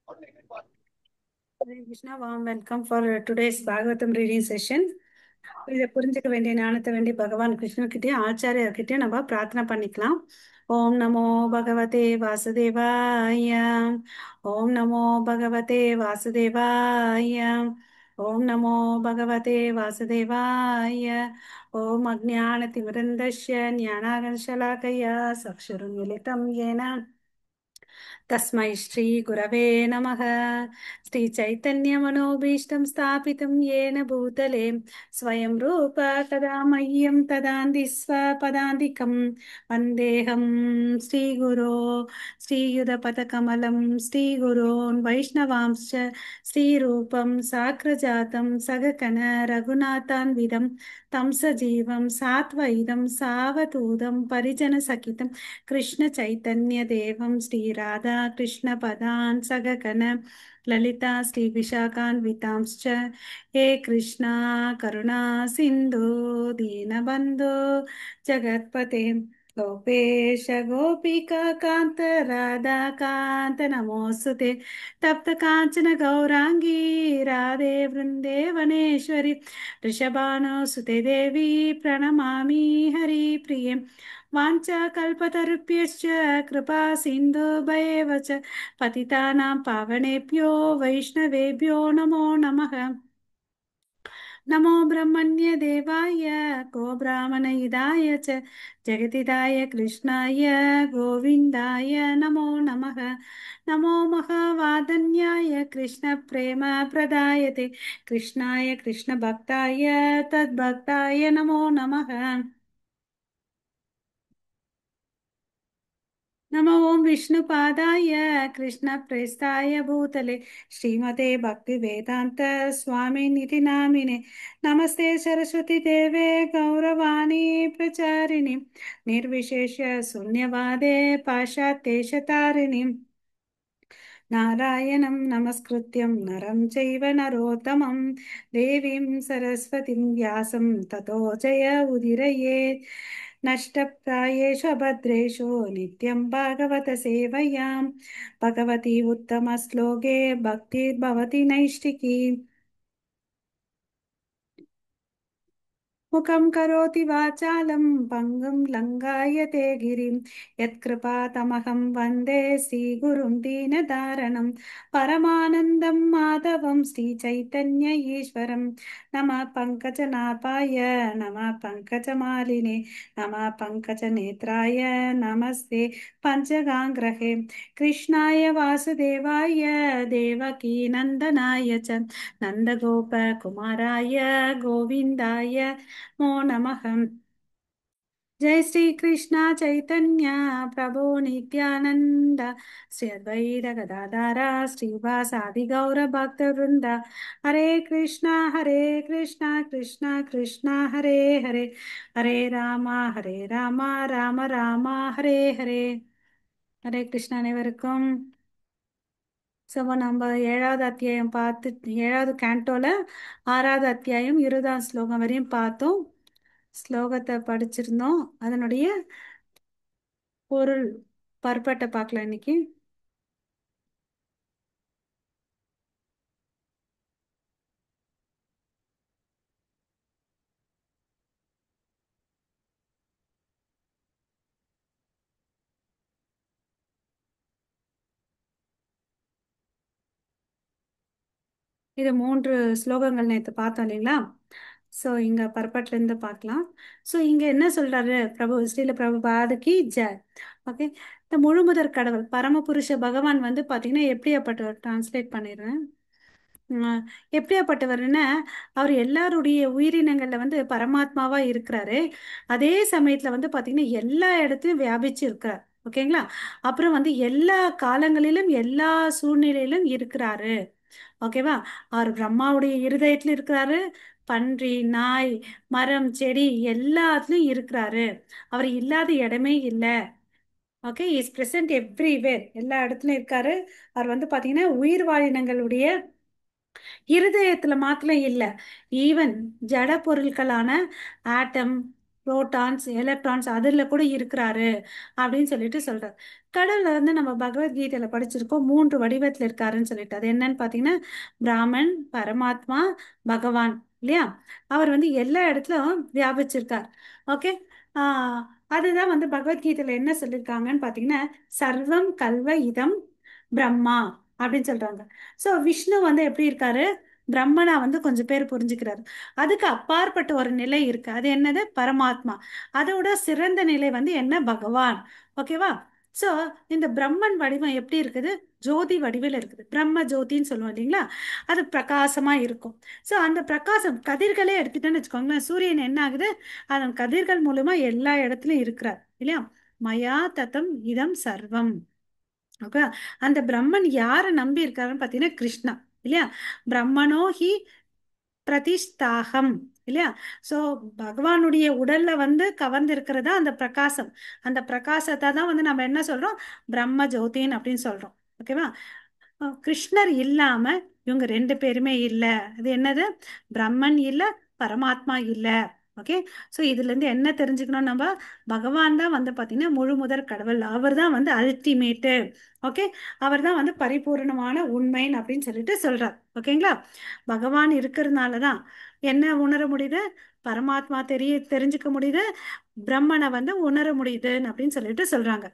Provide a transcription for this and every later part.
Hare Krishna, warm welcome for today's Bhagavatam reading session. இதை புரிஞ்சுக்க வேண்டிய ஞானத்தை வேண்டி பகவான் கிருஷ்ணர்கிட்டயும் ஆச்சாரியர்கிட்டயும் நம்ம பிரார்த்தனை பண்ணிக்கலாம். ஓம் நமோ பகவதே வாசுதேவாய. ஓம் நமோ பகவதே வாசுதேவாய. ஓம் நமோ பகவதே வாசுதேவாய. ஓம் அஜ்ஞானதிமிரந்தஸ்ய ஞானாகர்ஷலாக்கயா சக்ஷுருன்மிலிதம் येन तस्मै श्रीगुरवे नमः। श्रीचैतन्यमनोभीष्टं स्थापितं येन भूतले स्वयं रूप कदा मह्यं तदान्ति स्वपदान्तिकं वन्देऽहं श्रीगुरो श्रीयुधपदकमलं श्रीगुरोन् वैष्णवांश्च श्रीरूपं साग्रजातं सगकन रघुनाथान्वितं तं सजीवं सात्वैदं सावधूतं परिजनसहितं कृष्ण चैतन्य देवं श्री राधा कृष्ण पदान् सगगण ललिता श्री विशाखान्वितांश्च हे कृष्णा करुणा सिन्धु दीनबन्धो जगत्पते गोपेश गोपिका कान्त राधा कान्त नमोऽस्तुते तप्त काञ्चन गौराङ्गी राधे वृन्देवनेश्वरि वृषभानुसुते देवी प्रणमामि हरिप्रिये वाञ्छाकल्पतरुभ्यश्च कृपा सिन्धुभैव च पतितानां पावनेभ्यो वैष्णवेभ्यो नमो नमः। नमो ब्रह्मण्य देवाय गो ब्राह्मणहिताय च जगदिदाय कृष्णाय गोविन्दाय नमो नमः। नमो महावादन्याय कृष्णप्रेम प्रदायते कृष्णाय कृष्णभक्ताय तद्भक्ताय नमो नमः। नमो ओं विष्णुपादाय कृष्णप्रेष्ठाय भूतले श्रीमते भक्तिवेदान्त स्वामिनिधि नामिने नमस्ते सरस्वती देवे गौरवाणी प्रचारिणि निर्विशेष शून्यवादे पाश्चात्येशतारिणि नारायणं नमस्कृत्यं नरं चैव नरोत्तमं देवीं सरस्वतीं व्यासं ततो जय उदीरयेत् नष्टप्रायेषु अभद्रेषु नित्यं भागवत सेवयां भगवती उत्तमश्लोके भक्तिर्भवति नैष्टिकी मुखं करोति वाचालं पङ्गुं लङ्घायते गिरिं यत्कृपातमहं वन्दे श्रीगुरुं दीनदारणं परमानन्दं माधवं श्रीचैतन्य ईश्वरं नमः पङ्कजनाभाय नमः पङ्कजमालिने नमः पङ्कजनेत्राय नमस्ते पञ्चगाङ्ग्रहे कृष्णाय वासुदेवाय देवकीनन्दनाय च नन्दगोपकुमाराय गोविन्दाय नमो नमः। जय श्री कृष्ण चैतन्य प्रभु नित्यानंद श्री अद्वैत गदाधर श्रीवासादि गौर भक्त वृंद हरे कृष्णा कृष्णा कृष्णा हरे हरे हरे राम राम राम हरे हरे हरे कृष्णा அனைவருக்கும். ஸோ நம்ம ஏழாவது அத்தியாயம் பார்த்து ஏழாவது கேண்டோல ஆறாவது அத்தியாயம் 20ஆம் ஸ்லோகம் வரையும் பார்த்தோம். ஸ்லோகத்தை படிச்சிருந்தோம். அதனுடைய பொருள் பர்பட்டை பார்க்கலாம் இன்னைக்கு. இது 3 ஸ்லோகங்கள் நேற்று பார்த்தோம் இல்லைங்களா? ஸோ இங்க பர்பட்லேருந்து பார்க்கலாம். ஸோ இங்க என்ன சொல்றாரு பிரபு ஸ்ரீல பிரபுபாதுக்கு ஜெய். ஓகே, இந்த முழுமுதற் கடவுள் பரமபுருஷ பகவான் வந்து பார்த்தீங்கன்னா எப்படியாப்பட்டவர் டிரான்ஸ்லேட் பண்ணிடுறேன். எப்படியாப்பட்டவர்னா அவர் எல்லாருடைய உயிரினங்கள்ல வந்து பரமாத்மாவா இருக்கிறாரு. அதே சமயத்துல வந்து பாத்தீங்கன்னா எல்லா இடத்துலயும் வியாபிச்சு இருக்கிறார். ஓகேங்களா? அப்புறம் வந்து எல்லா காலங்களிலும் எல்லா சூழ்நிலையிலும் இருக்கிறாரு. ஓகேவா? அவர் பிரம்மாவுடைய இருதயத்துல இருக்கிறாரு. பன்றி, நாய், மரம், செடி எல்லாத்துலயும் இருக்கிறாரு. அவர் இல்லாத இடமே இல்லை. ஓகே, இஸ் பிரசன்ட் எவ்ரிவேர், எல்லா இடத்துலயும் இருக்காரு. அவர் வந்து பாத்தீங்கன்னா உயிர் வாழினங்களுடைய இருதயத்துல மாத்திரம் இல்லை, ஈவன் ஜட பொருட்களான ஆட்டம், புரோட்டான்ஸ் எலக்ட்ரான்ஸ் அதில் கூட இருக்கிறாரு அப்படின்னு சொல்லிட்டு சொல்றாரு. கடவுளை வந்து நம்ம பகவத்கீதையில படிச்சிருக்கோம், 3 வடிவத்தில் இருக்காருன்னு சொல்லிட்டு. அது என்னன்னு பார்த்தீங்கன்னா பிராமன், பரமாத்மா, பகவான், இல்லையா? அவர் வந்து எல்லா இடத்துலயும் வியாபிச்சிருக்கார். ஓகே. ஆஹ் அதுதான் வந்து பகவத்கீதையில என்ன சொல்லியிருக்காங்கன்னு பார்த்தீங்கன்னா சர்வம் கல்வ இதம் பிரம்மா அப்படின்னு சொல்றாங்க. ஸோ விஷ்ணு வந்து எப்படி இருக்காரு? பிரம்மனா வந்து கொஞ்சம் பேர் புரிஞ்சுக்கிறாரு. அதுக்கு அப்பாற்பட்ட ஒரு நிலை இருக்கு, அது என்னது? பரமாத்மா. அதோட சிறந்த நிலை வந்து என்ன? பகவான். ஓகேவா? ஸோ இந்த பிரம்மன் வடிவம் எப்படி இருக்குது? ஜோதி வடிவில் இருக்குது. பிரம்ம ஜோதின்னு சொல்லுவோம் இல்லைங்களா? அது பிரகாசமா இருக்கும். ஸோ அந்த பிரகாசம் கதிர்களே எடுத்துட்டேன்னு வச்சுக்கோங்களேன், சூரியன் என்ன ஆகுது? அதன் கதிர்கள் மூலமா எல்லா இடத்துலயும் இருக்கிறார், இல்லையா? மயா தத்தம் இதம் சர்வம். ஓகே. அந்த பிரம்மன் யாரை நம்பி இருக்காருன்னு பார்த்தீங்கன்னா கிருஷ்ணா, இல்லையா? பிரம்மனோ ஹி பிரதிஷ்தாகம், இல்லையா? ஸோ பகவானுடைய உடல்ல வந்து கவர்ந்து இருக்கிறதா அந்த பிரகாசம். அந்த பிரகாசத்தை தான் வந்து நம்ம என்ன சொல்றோம்? பிரம்ம ஜோதின் அப்படின்னு சொல்றோம். ஓகேவா? கிருஷ்ணர் இல்லாம இவங்க 2 பேருமே இல்ல. அது என்னது? பிரம்மன் இல்ல, பரமாத்மா இல்ல. ஓகே. ஸோ இதுல இருந்து என்ன தெரிஞ்சுக்கணும் நம்ம? பகவான் தான் வந்து பாத்தீங்கன்னா முழு முதற் கடவுள். அவர் தான் வந்து அல்டிமேட்டு. ஓகே. அவர் தான் வந்து பரிபூர்ணமான உண்மைன்னு அப்படின்னு சொல்லிட்டு சொல்றார். ஓகேங்களா? பகவான் இருக்கிறதுனால தான் என்ன உணர முடியுது? பரமாத்மா தெரிஞ்சுக்க முடியுது, பிரம்மனை வந்து உணர முடியுதுன்னு அப்படின்னு சொல்லிட்டு சொல்றாங்க.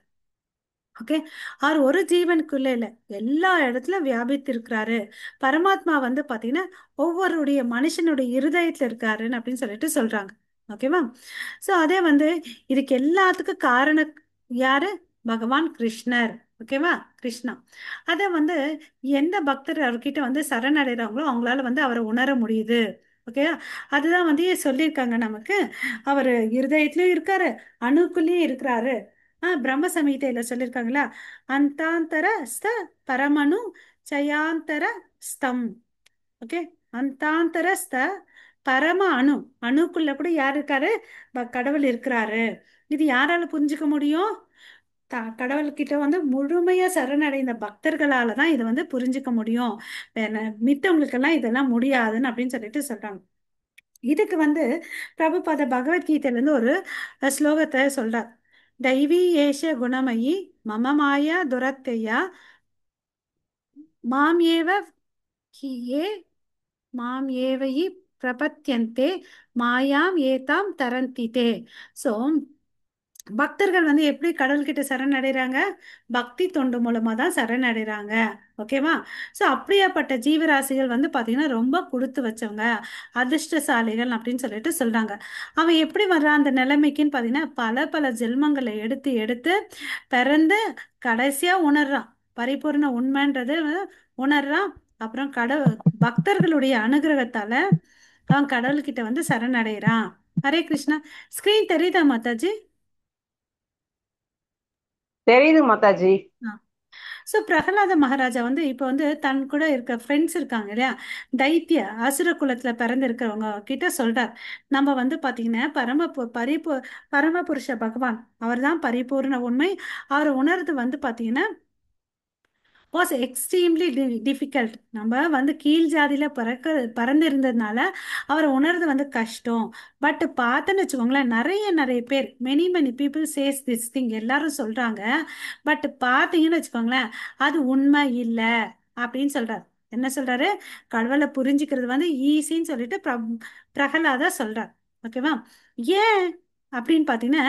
ஓகே. அவர் ஒரு ஜீவனுக்குள்ள இல்ல, எல்லா இடத்துலயும் வியாபித்திருக்கிறாரு. பரமாத்மா வந்து பாத்தீங்கன்னா ஒவ்வொருடைய மனுஷனுடைய இருதயத்துல இருக்காருன்னு அப்படின்னு சொல்லிட்டு சொல்றாங்க. ஓகேவா? சோ அதே வந்து இதுக்கு எல்லாத்துக்கும் காரணம் யாரு? பகவான் கிருஷ்ணர். ஓகேவா? கிருஷ்ணா. அத வந்து எந்த பக்தர் அவர்கிட்ட வந்து சரணடைறாங்களோ அவங்களால வந்து அவரை உணர முடியுது. ஓகேவா? அதுதான் வந்து சொல்லியிருக்காங்க நமக்கு. அவர் இருதயத்திலயும் இருக்காரு, அணுக்குள்ளேயும் இருக்கிறாரு. பிரம்ம சமீதையில சொல்லியிருக்காங்களா? அந்தாந்தர ஸ்த பரமணு சயாந்தர ஸ்தம். ஓகே. அந்தாந்தர ஸ்த பரம அணு, அணுக்குள்ள கூட யார் இருக்காரு? கடவுள் இருக்கிறாரு. இது யாரால புரிஞ்சுக்க முடியும்? கடவுள்கிட்ட வந்து முழுமையா சரணடைந்த பக்தர்களால தான் இதை வந்து புரிஞ்சுக்க முடியும். மித்தவங்களுக்கெல்லாம் இதெல்லாம் முடியாதுன்னு அப்படின்னு சொல்லிட்டு சொல்றாங்க. இதுக்கு வந்து பிரபுபாத பகவத்கீதையில இருந்து ஒரு ஸ்லோகத்தை சொல்றார். தைவி ஏஷ குணமயி மம மாயா துரத்தையா மாம் ஏவ ஹி ஏ மாம் ஏவ பிரபத்யந்தே மாயாம் ஏதாம் தரந்திதே. ஸோ பக்தர்கள் வந்து எப்படி கடவுள்கிட்ட சரணடைறாங்க? பக்தி தொண்டு மூலமா தான் சரணடைறாங்க. ஓகேவா? ஸோ அப்படியாப்பட்ட ஜீவராசிகள் வந்து பார்த்தீங்கன்னா ரொம்ப கொடுத்து வச்சவங்க, அதிர்ஷ்டசாலிகள் அப்படின்னு சொல்லிட்டு சொல்றாங்க. அவன் எப்படி வர்றான் அந்த நிலைமைக்குன்னு பார்த்தீங்கன்னா பல பல ஜென்மங்களை எடுத்து எடுத்து பிறந்து கடைசியா உணர்றான் பரிபூர்ண உண்மைன்றது உணர்றான். அப்புறம் பக்தர்களுடைய அனுகிரகத்தால அவன் கடவுள்கிட்ட வந்து சரணடைறான். ஹரே கிருஷ்ணா. ஸ்கிரீன் தெரியுதா மாதாஜி? தெரியுது மாதாஜி. ஸோ பிரகலாத மகாராஜா வந்து இப்போ வந்து தன் கூட இருக்க ஃப்ரெண்ட்ஸ் இருக்காங்க இல்லையா, தைத்திய அசுர குலத்துல பிறந்திருக்கிறவங்க கிட்ட சொல்றார். நம்ம வந்து பாத்தீங்கன்னா பரமபுருஷ பகவான் அவர் தான் பரிபூர்ண உண்மை. அவரை உணர்ந்து வந்து பாத்தீங்கன்னா வாஸ் எக்ஸ்ட்ரீம்லி டிஃபிகல்ட். நம்ம வந்து கீழ் ஜாதியில பறந்திருந்ததுனால அவரை உணர்றது வந்து கஷ்டம். பட் பார்த்தேன்னு வச்சுக்கோங்களேன், நிறைய நிறைய பேர் many many people chase this thing எல்லாரும் சொல்றாங்க. பட் பார்த்தீங்கன்னு வச்சுக்கோங்களேன், அது உண்மை இல்லை அப்படின்னு சொல்றாரு. என்ன சொல்றாரு? கடவுளை புரிஞ்சுக்கிறது வந்து ஈஸின்னு சொல்லிட்டு பிரகலாதா சொல்றார். ஓகேவா? ஏன் அப்படின்னு பார்த்தீங்கன்னா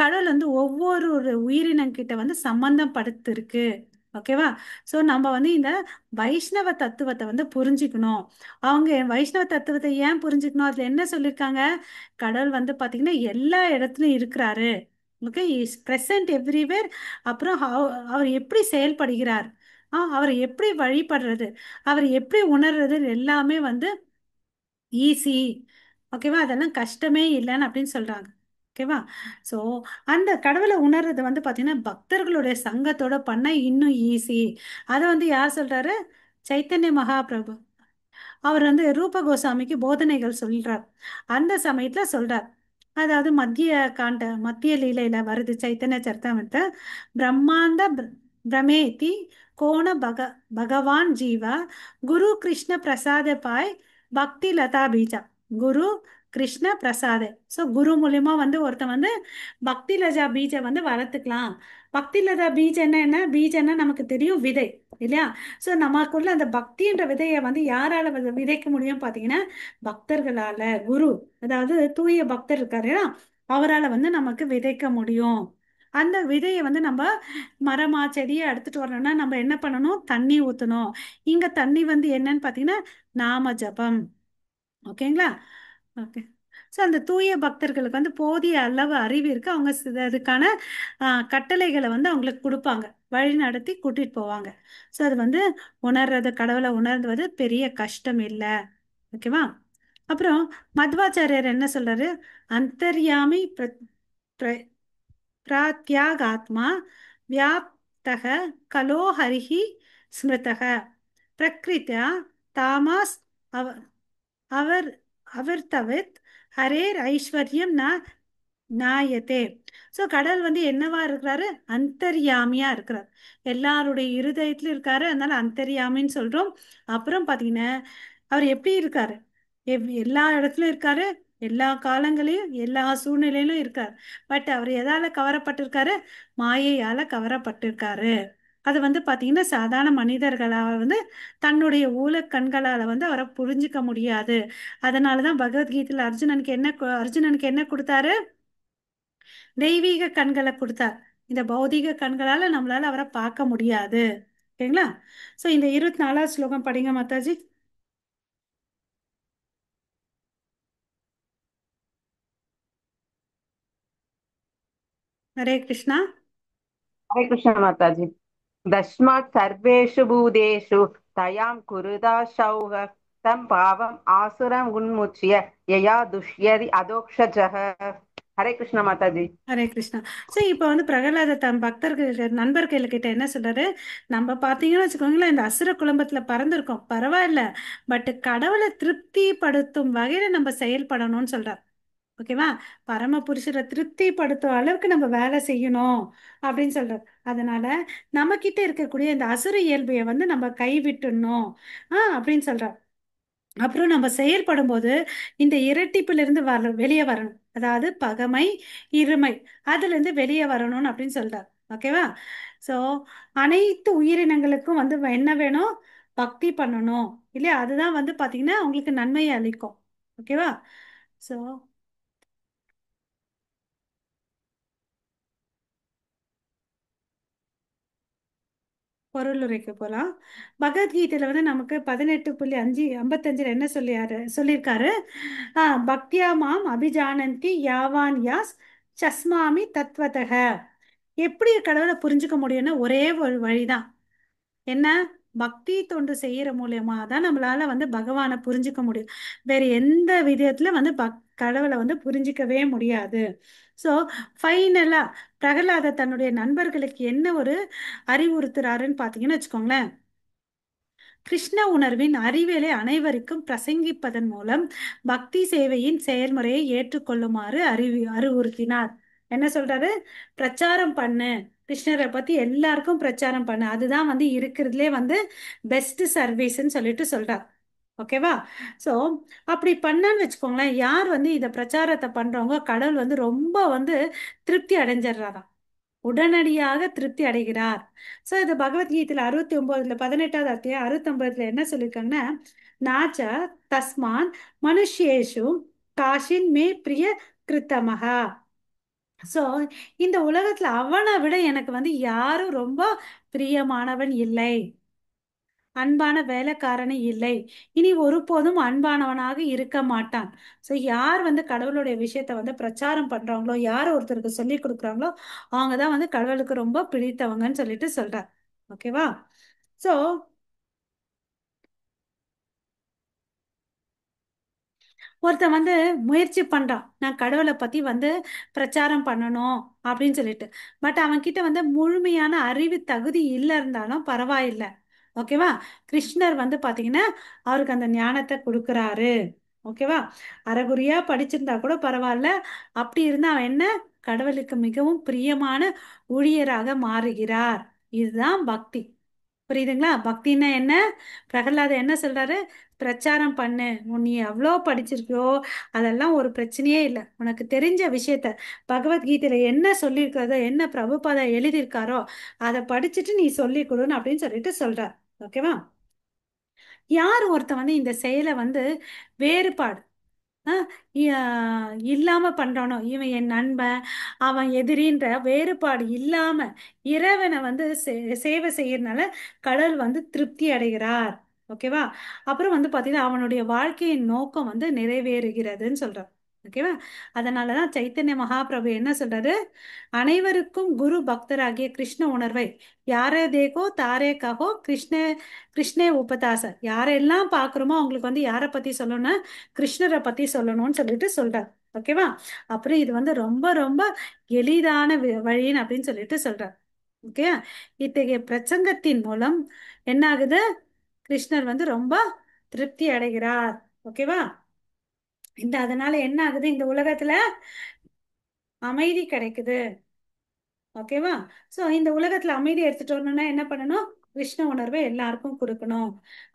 கடவுள் வந்து ஒவ்வொரு ஒரு உயிரினங்கிட்ட வந்து சம்பந்தம் படுத்திருக்கு. ஓகேவா? ஸோ நம்ம வந்து இந்த வைஷ்ணவ தத்துவத்தை வந்து புரிஞ்சுக்கணும். அவங்க வைஷ்ணவ தத்துவத்தை ஏன் புரிஞ்சுக்கணும்? அதுல என்ன சொல்லியிருக்காங்க? கடவுள் வந்து பாத்தீங்கன்னா எல்லா இடத்துலயும் இருக்கிறாரு. ஓகே. Is present everywhere. அப்புறம் அவர் எப்படி செயல்படுகிறார், அவரை எப்படி வழிபடுறது, அவர் எப்படி உணர்றது எல்லாமே வந்து ஈஸி. ஓகேவா? அதெல்லாம் கஷ்டமே இல்லைன்னு அப்படின்னு சொல்றாங்க. ஓகேவா? ஸோ அந்த கடவுளை உணர்றது வந்து பார்த்தீங்கன்னா பக்தர்களுடைய சங்கத்தோட பண்ண இன்னும் ஈஸி. அதை வந்து யார் சொல்றாரு? சைத்தன்ய மகாபிரபு. அவர் வந்து ரூப கோசாமிக்கு போதனைகள் சொல்றார். அந்த சமயத்துல சொல்றார். அதாவது மத்திய லீலையில வருது சைத்தன்ய சரித்தாமிரத்தை. பிரம்மாண்ட பிரமேதி கோண பகவான் ஜீவா குரு கிருஷ்ண பிரசாத பாய் பக்தி லதா பீஜா. குரு கிருஷ்ண பிரசாத். ஸோ குரு மூலியமா வந்து ஒருத்தன் வந்து பக்தி லதா பீஜை வந்து வளர்த்துக்கலாம். பக்தி லதா பீஜ் என்ன பீஜன்னா நமக்கு தெரியும், விதை இல்லையா? ஸோ நமக்குள்ள அந்த பக்தின்ற விதையை வந்து யாரால விதைக்க முடியும் பார்த்தீங்கன்னா, பக்தர்களால. குரு, அதாவது தூய பக்தர் இருக்காரு, அவரால வந்து நமக்கு விதைக்க முடியும். அந்த விதையை வந்து நம்ம மரமா செடியை எடுத்துட்டு வரணும்னா நம்ம என்ன பண்ணணும்? தண்ணி ஊற்றணும். இங்க தண்ணி வந்து என்னன்னு பார்த்தீங்கன்னா நாம ஜபம். ஓகேங்களா? ஓகே. ஸோ அந்த தூய பக்தர்களுக்கு வந்து போதிய அளவு அறிவு இருக்கு. அவங்க அதுக்கான கட்டளைகளை வந்து அவங்களுக்கு கொடுப்பாங்க, வழி நடத்தி கூட்டிட்டு போவாங்க. ஸோ அது வந்து உணர்றது, கடவுளை உணர்வது பெரிய கஷ்டம் இல்லை. ஓகேவா? அப்புறம் மத்வாச்சாரியர் என்ன சொல்றாரு? அந்தர்யாமி பிராத்யாகாத்மா வியாப்தக கலோ ஹரிஹி ஸ்மிருதக பிரக்ரித்யா தாமாஸ் அவ அவர் அவர்தவித் ஹரேர் ஐஸ்வர்யம் நாயத்தே. ஸோ கடவுள் வந்து என்னவா இருக்கிறாரு? அந்தர்யாமியா இருக்கிறார். எல்லாருடைய இருதயத்திலும் இருக்காரு, அதனால அந்தர்யாமின்னு சொல்றோம். அப்புறம் பார்த்தீங்கன்னா அவர் எப்படி இருக்காரு? எல்லா இடத்துலயும் இருக்காரு, எல்லா காலங்களையும் எல்லா சூழ்நிலையிலும் இருக்கார். பட் அவர் எதால கவரப்பட்டிருக்காரு? மாயையால கவரப்பட்டிருக்காரு. அது வந்து பாத்தீங்கன்னா சாதாரண மனிதர்களால வந்து தன்னுடைய கண்களால வந்து அவரை புரிஞ்சுக்க முடியாது. அதனாலதான் பகவத்கீதையில அர்ஜுனனுக்கு என்ன கொடுத்தாரு? தெய்வீக கண்களை கொடுத்தார். இந்த பௌதீக கண்களால நம்மளால அவரை பார்க்க முடியாது. ஓகேங்களா? சோ இந்த 24வது ஸ்லோகம் படிங்க மாதாஜி. ஹரே கிருஷ்ணா. हरे कृष्ण माता जी। तस्मात् सर्वेषु भूतेषु तयां कुरुदाशौः तं पावम् आसुरम् उन्मुच्य यया दुष्यति अधोक्षजः। हरे कृष्ण माता जी। ஹரே கிருஷ்ணா. ஸோ இப்போ வந்து பிரகலாத தம் பக்தர்கள் நண்பர்கள் கிட்ட என்ன சொல்றாரு? நம்ம பார்த்தீங்கன்னு வச்சுக்கோங்களேன், இந்த அசுர குடும்பத்தில் பறந்துருக்கோம், பரவாயில்ல, பட் கடவுளை திருப்திப்படுத்தும் வகையில் நம்ம செயல்படணும்னு சொல்றார். ஓகேவா? பரமபுருஷரை திருப்திப்படுத்தும் அளவுக்கு நம்ம வேலை செய்யணும் அப்படின்னு சொல்றார். அதனால நம்ம கிட்ட இருக்கக்கூடிய இந்த அசுர இயல்பையை வந்து நம்ம கைவிட்டுணும் அப்படின்னு சொல்றார். அப்புறம் நம்ம செயல்படும் போது இந்த இரட்டிப்பிலிருந்து வெளியே வரணும். அதாவது பகமை, இருமை, அதுல இருந்து வெளியே வரணும் அப்படின்னு சொல்றார். ஓகேவா? சோ அனைத்து உயிரினங்களுக்கும் வந்து என்ன வேணும்? பக்தி பண்ணணும் இல்லையா? அதுதான் வந்து பாத்தீங்கன்னா உங்களுக்கு நன்மையை அளிக்கும். ஓகேவா? சோ பொருளுரைக்கு போலாம். பகவத்கீதையில வந்து நமக்கு 18.5 55 என்ன சொல்லியிருக்காரு? பக்தியா மாம் அபிஜானந்தி யாவான் யாஸ் சஸ்மாமி தத்வதக. எப்படி கடவுளை புரிஞ்சுக்க முடியும்னா ஒரே ஒரு வழிதான். என்ன? பக்தி தொண்டு செய்யற மூலியமா தான் நம்மளால வந்து பகவானை புரிஞ்சுக்க முடியும். வேற எந்த விதத்துல வந்து கடவுளை வந்து புரிஞ்சிக்கவே முடியாது. ஸோ ஃபைனலா பிரகலாத தன்னுடைய நண்பர்களுக்கு என்ன ஒரு அறிவுறுத்துறாருன்னு பார்த்தீங்கன்னு வச்சுக்கோங்களேன். கிருஷ்ண உணர்வின் அறிவியலை அனைவருக்கும் பிரசங்கிப்பதன் மூலம் பக்தி சேவையின் செயல்முறையை ஏற்றுக்கொள்ளுமாறு அறிவுறுத்தினார். என்ன சொல்றாரு? பிரச்சாரம் பண்ணு, கிருஷ்ணரை பத்தி எல்லாருக்கும் பிரச்சாரம் பண்ணு, அதுதான் வந்து இருக்கிறதுலே வந்து பெஸ்ட் சர்வீஸ்ன்னு சொல்லிட்டு சொல்றார். ஓகேவா? சோ அப்படி பண்ணான்னு வச்சுக்கோங்களேன், யார் வந்து இதை பிரச்சாரத்தை பண்றவங்க கடவுள் வந்து ரொம்ப வந்து திருப்தி அடைஞ்சிடுறாராம், உடனடியாக திருப்தி அடைகிறார். ஸோ இது பகவத்கீதையில 69 18வது அத்தியாயம் 69 என்ன சொல்லியிருக்காங்கன்னா, நாச்ச தஸ்மான் மனுஷேஷு காஷின் மே பிரிய கிருத்தமகா. ஸோ இந்த உலகத்துல அவனை விட எனக்கு வந்து யாரும் ரொம்ப பிரியமானவன் இல்லை, அன்பான வேலைக்காரனே இல்லை, இனி ஒருபோதும் அன்பானவனாக இருக்க மாட்டான். ஸோ யார் வந்து கடவுளுடைய விஷயத்த வந்து பிரச்சாரம் பண்றாங்களோ, யார் ஒருத்தருக்கு சொல்லி கொடுக்குறாங்களோ, அவங்க தான் வந்து கடவுளுக்கு ரொம்ப பிடித்தவங்கன்னு சொல்லிட்டு சொல்றார். ஓகேவா? ஸோ ஒருத்தன் வந்து முயற்சி பண்றான், நான் கடவுளை பத்தி வந்து பிரச்சாரம் பண்ணணும் அப்படின்னு சொல்லிட்டு. பட் அவன் கிட்ட வந்து முழுமையான அறிவு தகுதி இல்லை இருந்தாலும் பரவாயில்லை. ஓகேவா? கிருஷ்ணர் வந்து பாத்தீங்கன்னா அவருக்கு அந்த ஞானத்தை கொடுக்குறாரு. ஓகேவா? அரைகுறையா படிச்சிருந்தா கூட பரவாயில்ல. அப்படி இருந்தா அவன் என்ன? கடவுளுக்கு மிகவும் பிரியமான ஊழியராக மாறுகிறார். இதுதான் பக்தி. புரியுதுங்களா? பக்தின்னா என்ன? பிரகலாதர் என்ன சொல்றாரு? பிரச்சாரம் பண்ணு. நீ எவ்வளோ படிச்சிருக்கியோ அதெல்லாம் ஒரு பிரச்சனையே இல்லை. உனக்கு தெரிஞ்ச விஷயத்த பகவத்கீதையில என்ன சொல்லியிருக்கிறதோ, என்ன பிரபுபாதா எழுதியிருக்காரோ அதை படிச்சுட்டு நீ சொல்லி கொடுன்னு அப்படின்னு சொல்லிட்டு சொல்றார். ஓகேவா? யார் ஒருத்தன் வந்து இந்த செயலை வந்து வேறுபாடு ஆஹ் இல்லாம பண்றானோ, இவன் என் நண்பன் அவன் எதிரின்ற வேறுபாடு இல்லாம இறைவனை வந்து சேவை செய்யறதுனால கடவுள் வந்து திருப்தி அடைகிறார். ஓகேவா? அப்புறம் வந்து பாத்தீங்கன்னா அவனுடைய வாழ்க்கையின் நோக்கம் வந்து நிறைவேறுகிறதுன்னு சொல்றான். ஓகேவா? அதனாலதான் சைத்தன்ய மகாபிரபு என்ன சொல்றாரு? அனைவருக்கும் குரு பக்தராகிய கிருஷ்ண உணர்வை யாரே தேகோ தாரே கஹோ கிருஷ்ண கிருஷ்ணே உபதாச, யாரெல்லாம் பார்க்குறோமோ அவங்களுக்கு வந்து யாரை பத்தி சொல்லணும்? கிருஷ்ணரை பத்தி சொல்லணும்னு சொல்லிட்டு சொல்றார். ஓகேவா? அப்புறம் இது வந்து ரொம்ப ரொம்ப எளிதான வழின்னு அப்படின்னு சொல்லிட்டு சொல்றார். ஓகே. இத்தகைய பிரசங்கத்தின் மூலம் என்ன ஆகுது? கிருஷ்ணர் வந்து ரொம்ப திருப்தி அடைகிறார். ஓகேவா? அதனால என்ன ஆகுது? இந்த உலகத்துல அமைதி கிடைக்குது. ஓகேவா? சோ இந்த உலகத்துல அமைதி எடுத்துட்டு வரணும்னா என்ன பண்ணணும்? கிருஷ்ண உணர்வை எல்லாருக்கும் கொடுக்கணும்.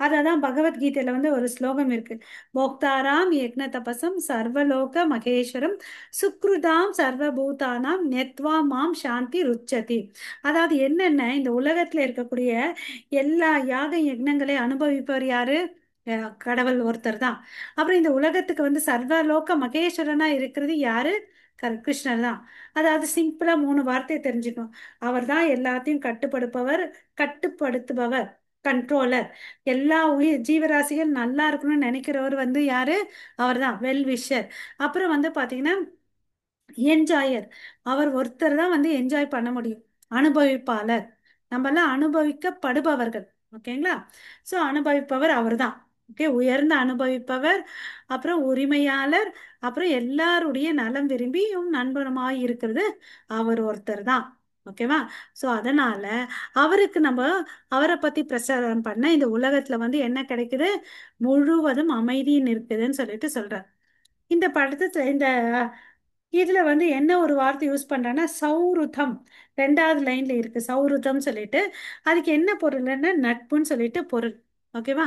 அததான் பகவத்கீதையில வந்து ஒரு ஸ்லோகம் இருக்கு. போக்தாராம் யக்ஞ தபசம் சர்வலோக மகேஸ்வரம் சுக்ருதாம் சர்வபூதானாம் நெத்வா மாம் சாந்தி ருச்சதி. அதாவது என்னென்ன, இந்த உலகத்துல இருக்கக்கூடிய எல்லா யாக யக்ஞங்களை அனுபவிப்பவர் யாரு? கடவுள் ஒருத்தர் தான். அப்புறம் இந்த உலகத்துக்கு வந்து சர்வலோக மகேஸ்வரனா இருக்கிறது யாரு? கிருஷ்ணர் தான். அதாவது சிம்பிளா 3 வார்த்தை தெரிஞ்சுக்கணும். அவர் தான் எல்லாத்தையும் கட்டுப்படுத்துபவர், கண்ட்ரோலர். எல்லா உயிர் ஜீவராசிகள் நல்லா இருக்கணும்னு நினைக்கிறவர் வந்து யாரு? அவர் தான் வெல் விஷர். அப்புறம் வந்து பாத்தீங்கன்னா என்ஜாயர். அவர் ஒருத்தர் தான் வந்து என்ஜாய் பண்ண முடியும். அனுபவிப்பாளர். நம்மெல்லாம் அனுபவிக்கப்படுபவர்கள். ஓகேங்களா? சோ அனுபவிப்பவர் அவர்தான். ஓகே, உயர்ந்த அனுபவிப்பவர். அப்புறம் உரிமையாளர். அப்புறம் எல்லாருடைய நலம் விரும்பியும் நண்பருமாய் இருக்கிறது அவர் ஒருத்தர் தான். ஓகேவா? சோ அதனால அவருக்கு நம்ம அவரை பத்தி பிரச்சாரம் பண்ண இந்த உலகத்துல வந்து என்ன கிடைக்குது? முழுவதும் அமைதின்னு இருக்குதுன்னு சொல்லிட்டு சொல்றார். இந்த படத்துல இதுல வந்து என்ன ஒரு வார்த்தை யூஸ் பண்றாங்கன்னா சௌருதம். 2வது லைன்ல இருக்கு சௌருதம் சொல்லிட்டு. அதுக்கு என்ன பொருள்னா நட்புன்னு சொல்லிட்டு பொருள். ஓகேவா?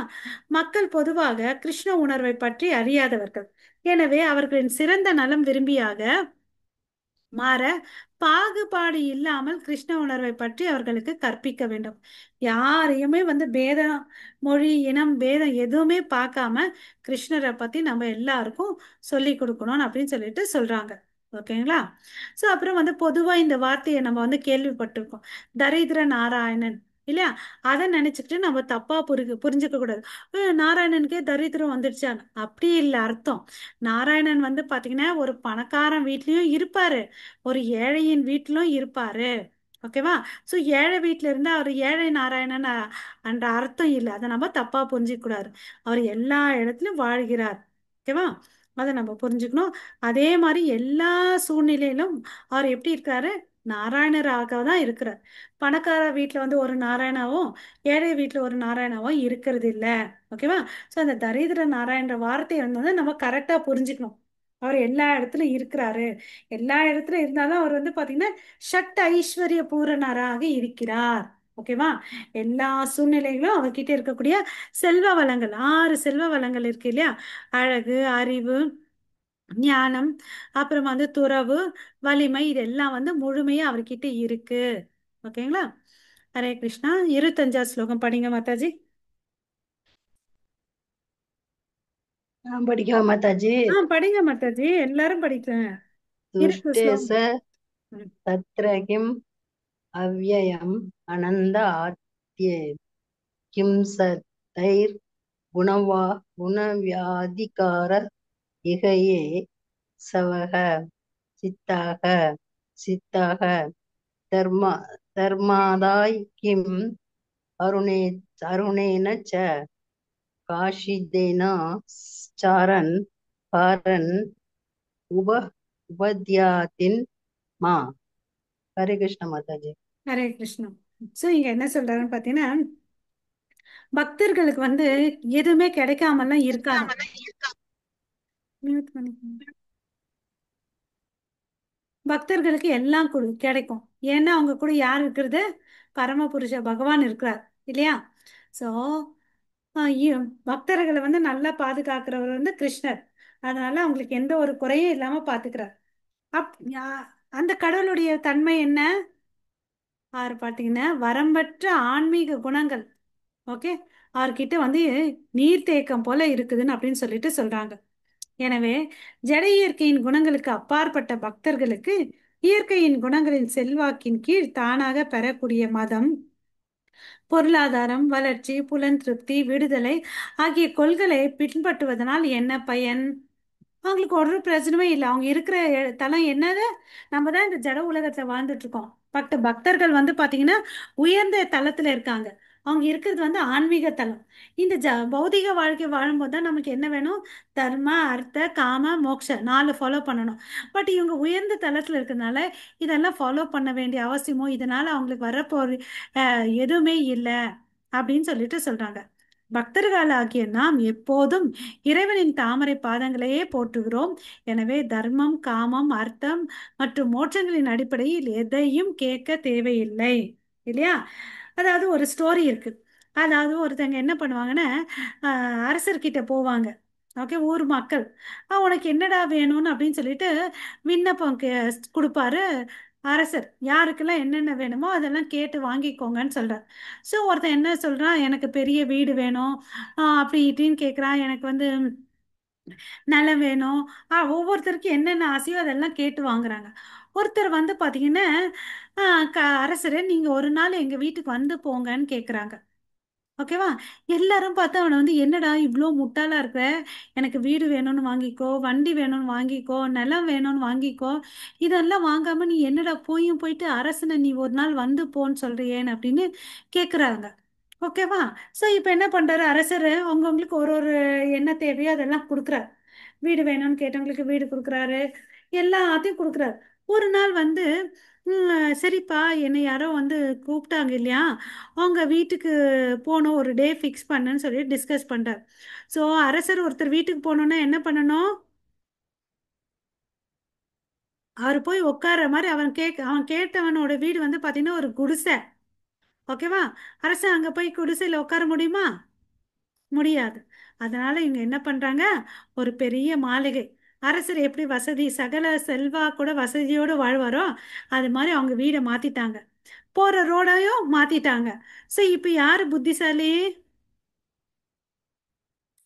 மக்கள் பொதுவாக கிருஷ்ண உணர்வை பற்றி அறியாதவர்கள். எனவே அவர்களின் சிறந்த நலம் விரும்பியாக மாற பாகுபாடு இல்லாமல் கிருஷ்ண உணர்வை பற்றி அவர்களுக்கு கற்பிக்க வேண்டும். யாரையுமே வந்து பேதம், மொழி, இனம், பேதம் எதுவுமே பார்க்காம கிருஷ்ணரை பத்தி நம்ம எல்லாருக்கும் சொல்லி கொடுக்கணும் அப்படின்னு சொல்லிட்டு சொல்றாங்க. ஓகேங்களா? சோ அப்புறம் வந்து பொதுவா இந்த வார்த்தையை நம்ம வந்து கேள்விப்பட்டிருக்கோம். தரித்திர நாராயணன் இல்லையா? அதை நினைச்சுக்கிட்டு நம்ம தப்பா புரிஞ்சுக்க கூடாது. நாராயணனுக்கே தரித்திரம் வந்துடுச்சான்னு அப்படி இல்லை அர்த்தம். நாராயணன் வந்து பாத்தீங்கன்னா ஒரு பணக்காரன் வீட்லயும் இருப்பாரு, ஒரு ஏழையின் வீட்டிலும் இருப்பாரு. ஓகேவா? சோ ஏழை வீட்டுல இருந்தா அவர் ஏழை நாராயணன் என்ற அர்த்தம் இல்லை. அதை நம்ம தப்பா புரிஞ்சிக்க கூடாது. அவர் எல்லா இடத்துலயும் வாழ்கிறார். ஓகேவா? அதை நம்ம புரிஞ்சுக்கணும். அதே மாதிரி எல்லா சூழ்நிலையிலும் அவர் எப்படி இருக்காரு? நாராயணராக தான் இருக்கிறார். பணக்கார வீட்டுல வந்து ஒரு நாராயணாவும் ஏழை வீட்டுல ஒரு நாராயணாவும் இருக்கிறது இல்ல. ஓகேவா? சோ அந்த தரித்திர நாராயணன்ற வார்த்தையை வந்து நம்ம கரெக்டா புரிஞ்சுக்கணும். அவர் எல்லா இடத்துலயும் இருக்கிறாரு. எல்லா இடத்துலயும் இருந்தாலும் அவர் வந்து பாத்தீங்கன்னா ஷட் ஐஸ்வர்ய பூரணராக இருக்கிறார். ஓகேவா? எல்லா சூழ்நிலைகளும் அவர்கிட்ட இருக்கக்கூடிய செல்வ வளங்கள், 6 செல்வ வளங்கள் இருக்கு இல்லையா? அழகு, அறிவு, ஞானம், அப்புறம் வந்து துறவு, வலிமை, இதெல்லாம் வந்து முழுமையா அவர்கிட்ட இருக்கு. ஓகேங்களா? ஹரே கிருஷ்ணா. 25வது ஸ்லோகம் படிங்க மாதாஜி. நான் படிக்கவா மாதாஜி? படிங்க மாதாஜி, எல்லாரும் படிக்கிறேன். இருக்கு துஷ்டே ஸ்லோகம். ச தத்ர கிம் அவ்யயம் அனந்த ஆத்யே கிம் சதைர் குணவியாதிகார இகையே சவக சித்தாக சித்தாக தர்ம தர்மாதாய் கிம் அருணே அருணேன ச காஷிதேன சாரன் காரன் உப உபத்யாதின் மா. ஹரே கிருஷ்ண மாதாஜி. ஹரே கிருஷ்ணா. சோ இங்க என்ன சொல்றாருன்னு பாத்தீங்கன்னா பக்தர்களுக்கு வந்து எதுவுமே கிடைக்காமலாம் இருக்காதாம். மியூட் பண்ணிக்கோங்க. பக்தர்களுக்கு எல்லாம் கிடைக்கும். ஏன்னா அவங்க கூட யார் இருக்கிறது? பரமபுருஷ பகவான் இருக்கிறார். இல்லையா? ஸோ பக்தர்களை வந்து நல்லா பாதுகாக்கிறவர் வந்து கிருஷ்ணர். அதனால அவங்களுக்கு எந்த ஒரு குறையும் இல்லாம பாத்துக்கிறார். அந்த கடவுளுடைய தன்மை என்ன? அவர் பார்த்தீங்கன்னா வரம்பற்ற ஆன்மீக குணங்கள். ஓகே. அவர்கிட்ட வந்து நீர்த்தேக்கம் போல இருக்குதுன்னு அப்படின்னு சொல்லிட்டு சொல்றாங்க. எனவே ஜட இயற்கையின் குணங்களுக்கு அப்பாற்பட்ட பக்தர்களுக்கு இயற்கையின் குணங்களின் செல்வாக்கின் கீழ் தானாக பெறக்கூடிய மதம், பொருளாதாரம், வளர்ச்சி, புலன் திருப்தி, விடுதலை ஆகிய கொள்கைகளை பின்பற்றுவதனால் என்ன பயன்? அவங்களுக்கு ஒரு பிரச்சனையுமே இல்லை. அவங்க இருக்கிற தலம் என்னது? நம்ம தான் இந்த ஜட உலகத்துல வாழ்ந்துட்டு இருக்கோம். பக்தர்கள் வந்து பாத்தீங்கன்னா உயர்ந்த தலத்துல இருக்காங்க. அவங்க இருக்கிறது வந்து ஆன்மீக தலம். இந்த பௌதிக வாழ்க்கை வாழும்போது தான் நமக்கு என்ன வேணும்? தர்ம, அர்த்த, காம, மோக்ஷ 4 ஃபாலோ பண்ணணும். பட் இவங்க உயர்ந்த தலத்துல இருக்கிறதுனால இதெல்லாம் ஃபாலோ பண்ண வேண்டிய அவசியமோ இதனால அவங்களுக்கு வரப்போற எதுவுமே இல்லை அப்படின்னு சொல்லிட்டு சொல்றாங்க. பக்தர்களாகிய நாம் எப்போதும் இறைவனின் தாமரை பாதங்களையே போற்றுகிறோம். எனவே தர்மம், காமம், அர்த்தம் மற்றும் மோட்சங்களின் அடிப்படையில் எதையும் கேட்க தேவையில்லை. இல்லையா? அதாவது ஒரு ஸ்டோரி இருக்கு. அதாவது ஒருத்தங்க என்ன பண்ணுவாங்கன்னா அரசர்கிட்ட போவாங்க. ஓகே. ஊர் மக்கள் உனக்கு என்னடா வேணும்னு அப்படின்னு சொல்லிட்டு விண்ணப்பம் கொடுப்பாரு அரசர். யாருக்கெல்லாம் என்னென்ன வேணுமோ அதெல்லாம் கேட்டு வாங்கிக்கோங்கன்னு சொல்றார். ஸோ ஒருத்தன் என்ன சொல்றான், எனக்கு பெரிய வீடு வேணும் அப்படி இப்படின்னு கேட்குறான். எனக்கு வந்து நிலம் வேணும். ஒவ்வொருத்தருக்கும் என்னென்ன ஆசையோ அதெல்லாம் கேட்டு வாங்குறாங்க. ஒருத்தர் வந்து பார்த்தீங்கன்னா அரசரே நீங்கள் ஒரு நாள் எங்கள் வீட்டுக்கு வந்து போங்கன்னு கேட்குறாங்க. ஓகேவா? எல்லாரும் பார்த்தா அவனை வந்து என்னடா இவ்வளோ முட்டாளா இருக்கிற, எனக்கு வீடு வேணும்னு வாங்கிக்கோ, வண்டி வேணும்னு வாங்கிக்கோ, நிலம் வேணும்னு வாங்கிக்கோ, இதெல்லாம் வாங்காம நீ என்னடா போயிட்டு அரசனை நீ ஒரு நாள் வந்து போன்னு சொல்றியேன்னு அப்படின்னு கேட்குறாங்க. ஓகேவா? ஸோ இப்போ என்ன பண்றாரு அரசர்? அவங்கவுங்களுக்கு ஒரு ஒரு என்ன தேவையோ அதெல்லாம் கொடுக்குறாரு. வீடு வேணும்னு கேட்டவங்களுக்கு வீடு கொடுக்குறாரு. எல்லாத்தையும் கொடுக்குறாரு. ஒரு நாள் வந்து சரிப்பா என்னை யாரோ வந்து கூப்பிட்டாங்க இல்லையா, அவங்க வீட்டுக்கு போகணும், ஒரு டே ஃபிக்ஸ் பண்ணுன்னு சொல்லி டிஸ்கஸ் பண்ணுறார். ஸோ அரசர் ஒருத்தர் வீட்டுக்கு போகணுன்னா என்ன பண்ணணும்? அவர் போய் உட்கார்ற மாதிரி அவன் கேட்டவனோட வீடு வந்து பார்த்தீங்கன்னா ஒரு குடிசை. ஓகேவா? அரசன் அங்கே போய் குடிசையில் உட்கார முடியுமா? முடியாது. அதனால இவங்க என்ன பண்றாங்க? ஒரு பெரிய மாளிகை. அரசர் எப்படி வசதி சகல செல்வா கூட வசதியோடு வாழ்வாரோ அது மாதிரி அவங்க வீடை மாத்திட்டாங்க. போற ரோடையும் மாத்திட்டாங்க. ஸோ இப்போ யாரு புத்திசாலி?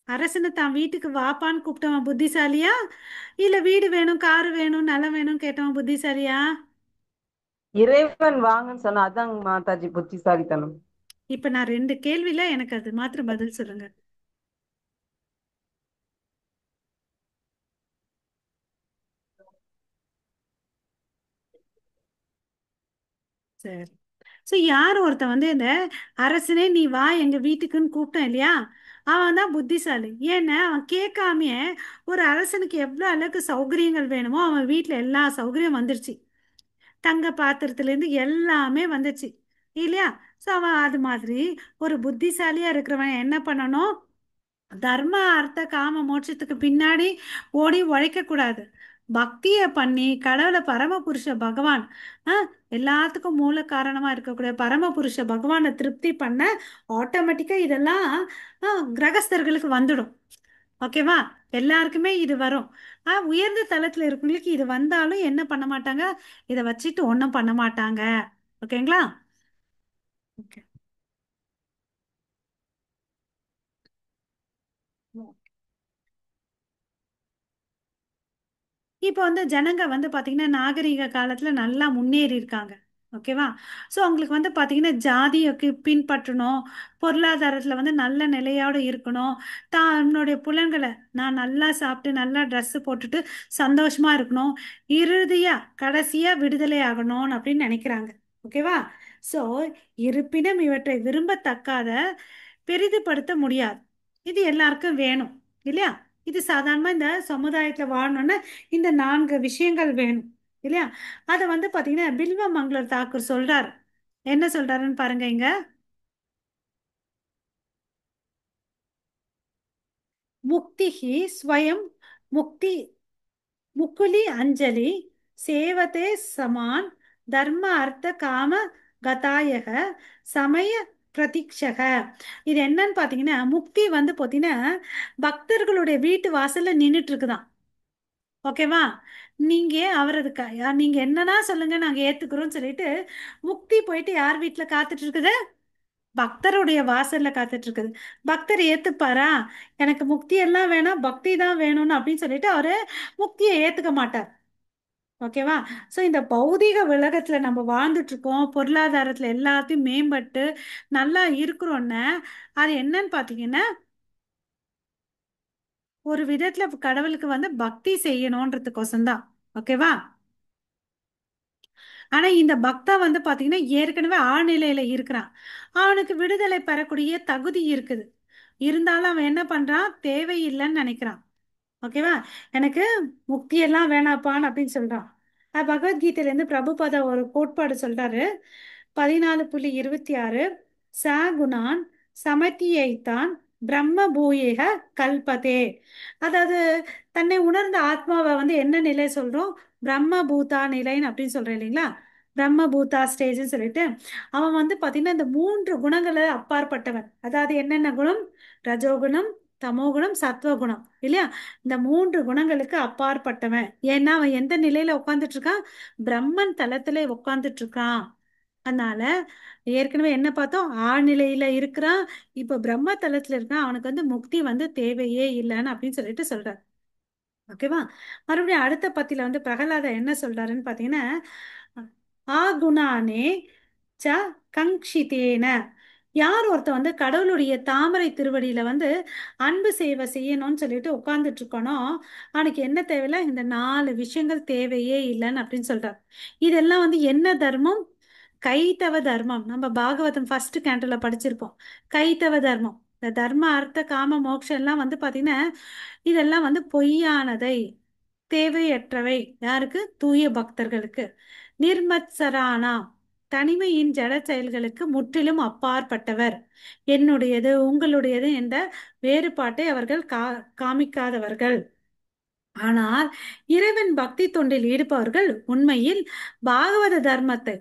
அரசனை தான் வீட்டுக்கு வாப்பான்னு கூப்பிட்டவன் புத்திசாலியா, இல்ல வீடு வேணும், காரு வேணும், நிலம் வேணும் கேட்டவன் புத்திசாலியா? இறைவன் வாங்கன்னு சொன்னா அதான் மாதாஜி புத்திசாலித்தனம். இப்ப நான் 2 கேள்வியில எனக்கு அது மாத்திரம் பதில் சொல்லுங்க. சரி. ஸோ யார் ஒருத்தன் வந்து இந்த அரசனே நீ வா எங்க வீட்டுக்குன்னு கூப்பிட்டான் இல்லையா, அவன் தான் புத்திசாலி. ஏன்னா அவன் கேட்காமயே ஒரு அரசனுக்கு எவ்வளோ அளவுக்கு சௌகரியங்கள் வேணுமோ அவன் வீட்டில் எல்லா சௌகரியம் வந்துருச்சு. தங்க பாத்திரத்துலேருந்து எல்லாமே வந்துச்சு இல்லையா? ஸோ அவன் அது மாதிரி ஒரு புத்திசாலியா இருக்கிறவன் என்ன பண்ணணும்? தர்ம அர்த்த காம மோட்சத்துக்கு பின்னாடி ஓடி உழைக்க கூடாது. பக்தியை பண்ணி கடவுளை பரமபுருஷ பகவான் ஆ, எல்லாத்துக்கும் மூல காரணமா இருக்கக்கூடிய பரமபுருஷ பகவானை திருப்தி பண்ண ஆட்டோமேட்டிக்கா இதெல்லாம் கிரகஸ்தர்களுக்கு வந்துடும். ஓகேவா? எல்லாருக்குமே இது வரும். உயர்ந்த தளத்துல இருக்கவங்களுக்கு இது வந்தாலும் என்ன பண்ண மாட்டாங்க? இதை வச்சுட்டு ஒன்றும் பண்ண மாட்டாங்க. ஓகேங்களா? ஓகே. இப்போ வந்து ஜனங்க வந்து பார்த்தீங்கன்னா நாகரிக காலத்தில் நல்லா முன்னேறி இருக்காங்க. ஓகேவா? ஸோ அவங்களுக்கு வந்து பார்த்தீங்கன்னா ஜாதிக்கு பின்பற்றணும், பொருளாதாரத்தில் வந்து நல்ல நிலையோடு இருக்கணும், தன்னுடைய புலன்களை நான் நல்லா சாப்பிட்டு நல்லா ட்ரெஸ்ஸு போட்டுட்டு சந்தோஷமா இருக்கணும், இறுதியாக கடைசியாக விடுதலை ஆகணும் அப்படின்னு நினைக்கிறாங்க. ஓகேவா? ஸோ இருப்பினும் இவற்றை விரும்பத்தக்காத பெரிதுபடுத்த முடியாது. இது எல்லாருக்கும் வேணும் இல்லையா? இது சாதாரணமாக இந்த சமுதாயத்தில் வாழணும்னா இந்த 4 விஷயங்கள் வேணும் இல்லையா? அதை வந்து பார்த்தீங்கன்னா பில்வ மங்களர் தாக்கூர் சொல்றாரு. என்ன சொல்றாருன்னு பாருங்க இங்க. முக்திஹி ஸ்வயம் முக்தி முக்குலி அஞ்சலி சேவதே சமான் தர்ம அர்த்த காம கதாயக சமய பிரதீட்சக. இது என்னன்னு பாத்தீங்கன்னா, முக்தி வந்து பாத்தீங்கன்னா பக்தர்களுடைய வீட்டு வாசல்ல நின்னுட்டு இருக்குதாம். ஓகேவா? நீங்க அவரது நீங்க என்னன்னா சொல்லுங்க, நாங்க ஏத்துக்கிறோம்னு சொல்லிட்டு முக்தி போயிட்டு யார் வீட்டுல காத்துட்டு இருக்குது? பக்தருடைய வாசல்ல காத்துட்டு இருக்குது. பக்தர் ஏத்துப்பாரா? எனக்கு முக்தி எல்லாம் வேணாம், பக்தி தான் வேணும்னு அப்படின்னு சொல்லிட்டு அவரு முக்தியை ஏத்துக்க மாட்டார். ஓகேவா? சோ இந்த பௌதீக உலகத்துல நம்ம வாழ்ந்துட்டு இருக்கோம், பொருளாதாரத்துல எல்லாத்தையும் மேம்பட்டு நல்லா இருக்கிறோன்னு, அது என்னன்னு பாத்தீங்கன்னா ஒரு விதத்துல கடவுளுக்கு வந்து பக்தி செய்யணும்ன்றதுக்கோசம் தான். ஓகேவா? ஆனா இந்த பக்தா வந்து பாத்தீங்கன்னா ஏற்கனவே ஆழ்நிலையில இருக்கிறான். அவனுக்கு விடுதலை பெறக்கூடிய தகுதி இருக்குது. இருந்தாலும் அவன் என்ன பண்றான்? தேவையில்லைன்னு நினைக்கிறான். ஓகேவா? எனக்கு முக்தி எல்லாம் வேணாப்பான்னு அப்படின்னு சொல்றான். பகவத்கீதையில இருந்து பிரபுபாதா ஒரு கோட்பாடு சொல்றாரு. 14.26 சகுணான் சமத்தியைத்தான் பிரம்ம பூயேக கல்பதே. அதாவது தன்னை உணர்ந்த ஆத்மாவை வந்து என்ன நிலை சொல்றோம்? பிரம்ம பூதா நிலைன்னு அப்படின்னு சொல்றேன் இல்லைங்களா? பிரம்ம பூதா ஸ்டேஜ்னு சொல்லிட்டு அவன் வந்து பாத்தீங்கன்னா இந்த 3 குணங்களை அப்பாற்பட்டவன். அதாவது என்னென்ன குணம்? ரஜோகுணம், தமோகுணம், சத்வகுணம், இல்லையா? இந்த 3 குணங்களுக்கு அப்பாற்பட்டவன். ஏன்னா அவன் எந்த நிலையில உட்கார்ந்துட்டு இருக்கான்? பிரம்மன் தலத்துல உட்கார்ந்துட்டு இருக்கான். அதனால ஏற்கனவே என்ன பார்த்தோம்? ஆழ்நிலையில இருக்கிறான், இப்ப பிரம்ம தலத்துல இருக்கான். அவனுக்கு வந்து முக்தி வந்து தேவையே இல்லைன்னு அப்படின்னு சொல்லிட்டு சொல்றார். ஓகேவா? மறுபடியும் அடுத்த பத்தியில வந்து பிரகலாதர் என்ன சொல்றாருன்னு பாத்தீங்கன்னா, ஆகுணானே ச கங்ஷிதேன. யார் ஒருத்த வந்து கடவுளுடைய தாமரை திருவடியில வந்து அன்பு சேவை செய்யணும்னு சொல்லிட்டு உட்கார்ந்துட்டு இருக்கானோ அவனுக்கு என்ன தேவையில்ல? இந்த 4 விஷயங்கள் தேவையே இல்லைன்னு அப்படின்னு சொல்றார். இதெல்லாம் வந்து என்ன தர்மம்? கைத்தவ தர்மம். நம்ம பாகவதம் ஃபர்ஸ்ட் கேண்டோல படிச்சிருப்போம். கைத்தவ தர்மம். இந்த தர்ம அர்த்த காம மோட்சம் எல்லாம் வந்து பாத்தீங்கன்னா இதெல்லாம் வந்து பொய்யானதை, தேவையற்றவை. யாருக்கு? தூய பக்தர்களுக்கு. நிர்மத்சரானா, தனிமையின் ஜட செயல்களுக்கு முற்றிலும் அப்பாற்பட்டவர். என்னுடையது உங்களுடையது என்ற வேறுபாட்டை அவர்கள் காமிக்காதவர்கள். ஆனால் இறைவன் பக்தி தொண்டில் ஈடுபவர்கள் உண்மையில் பாகவத தர்மத்தை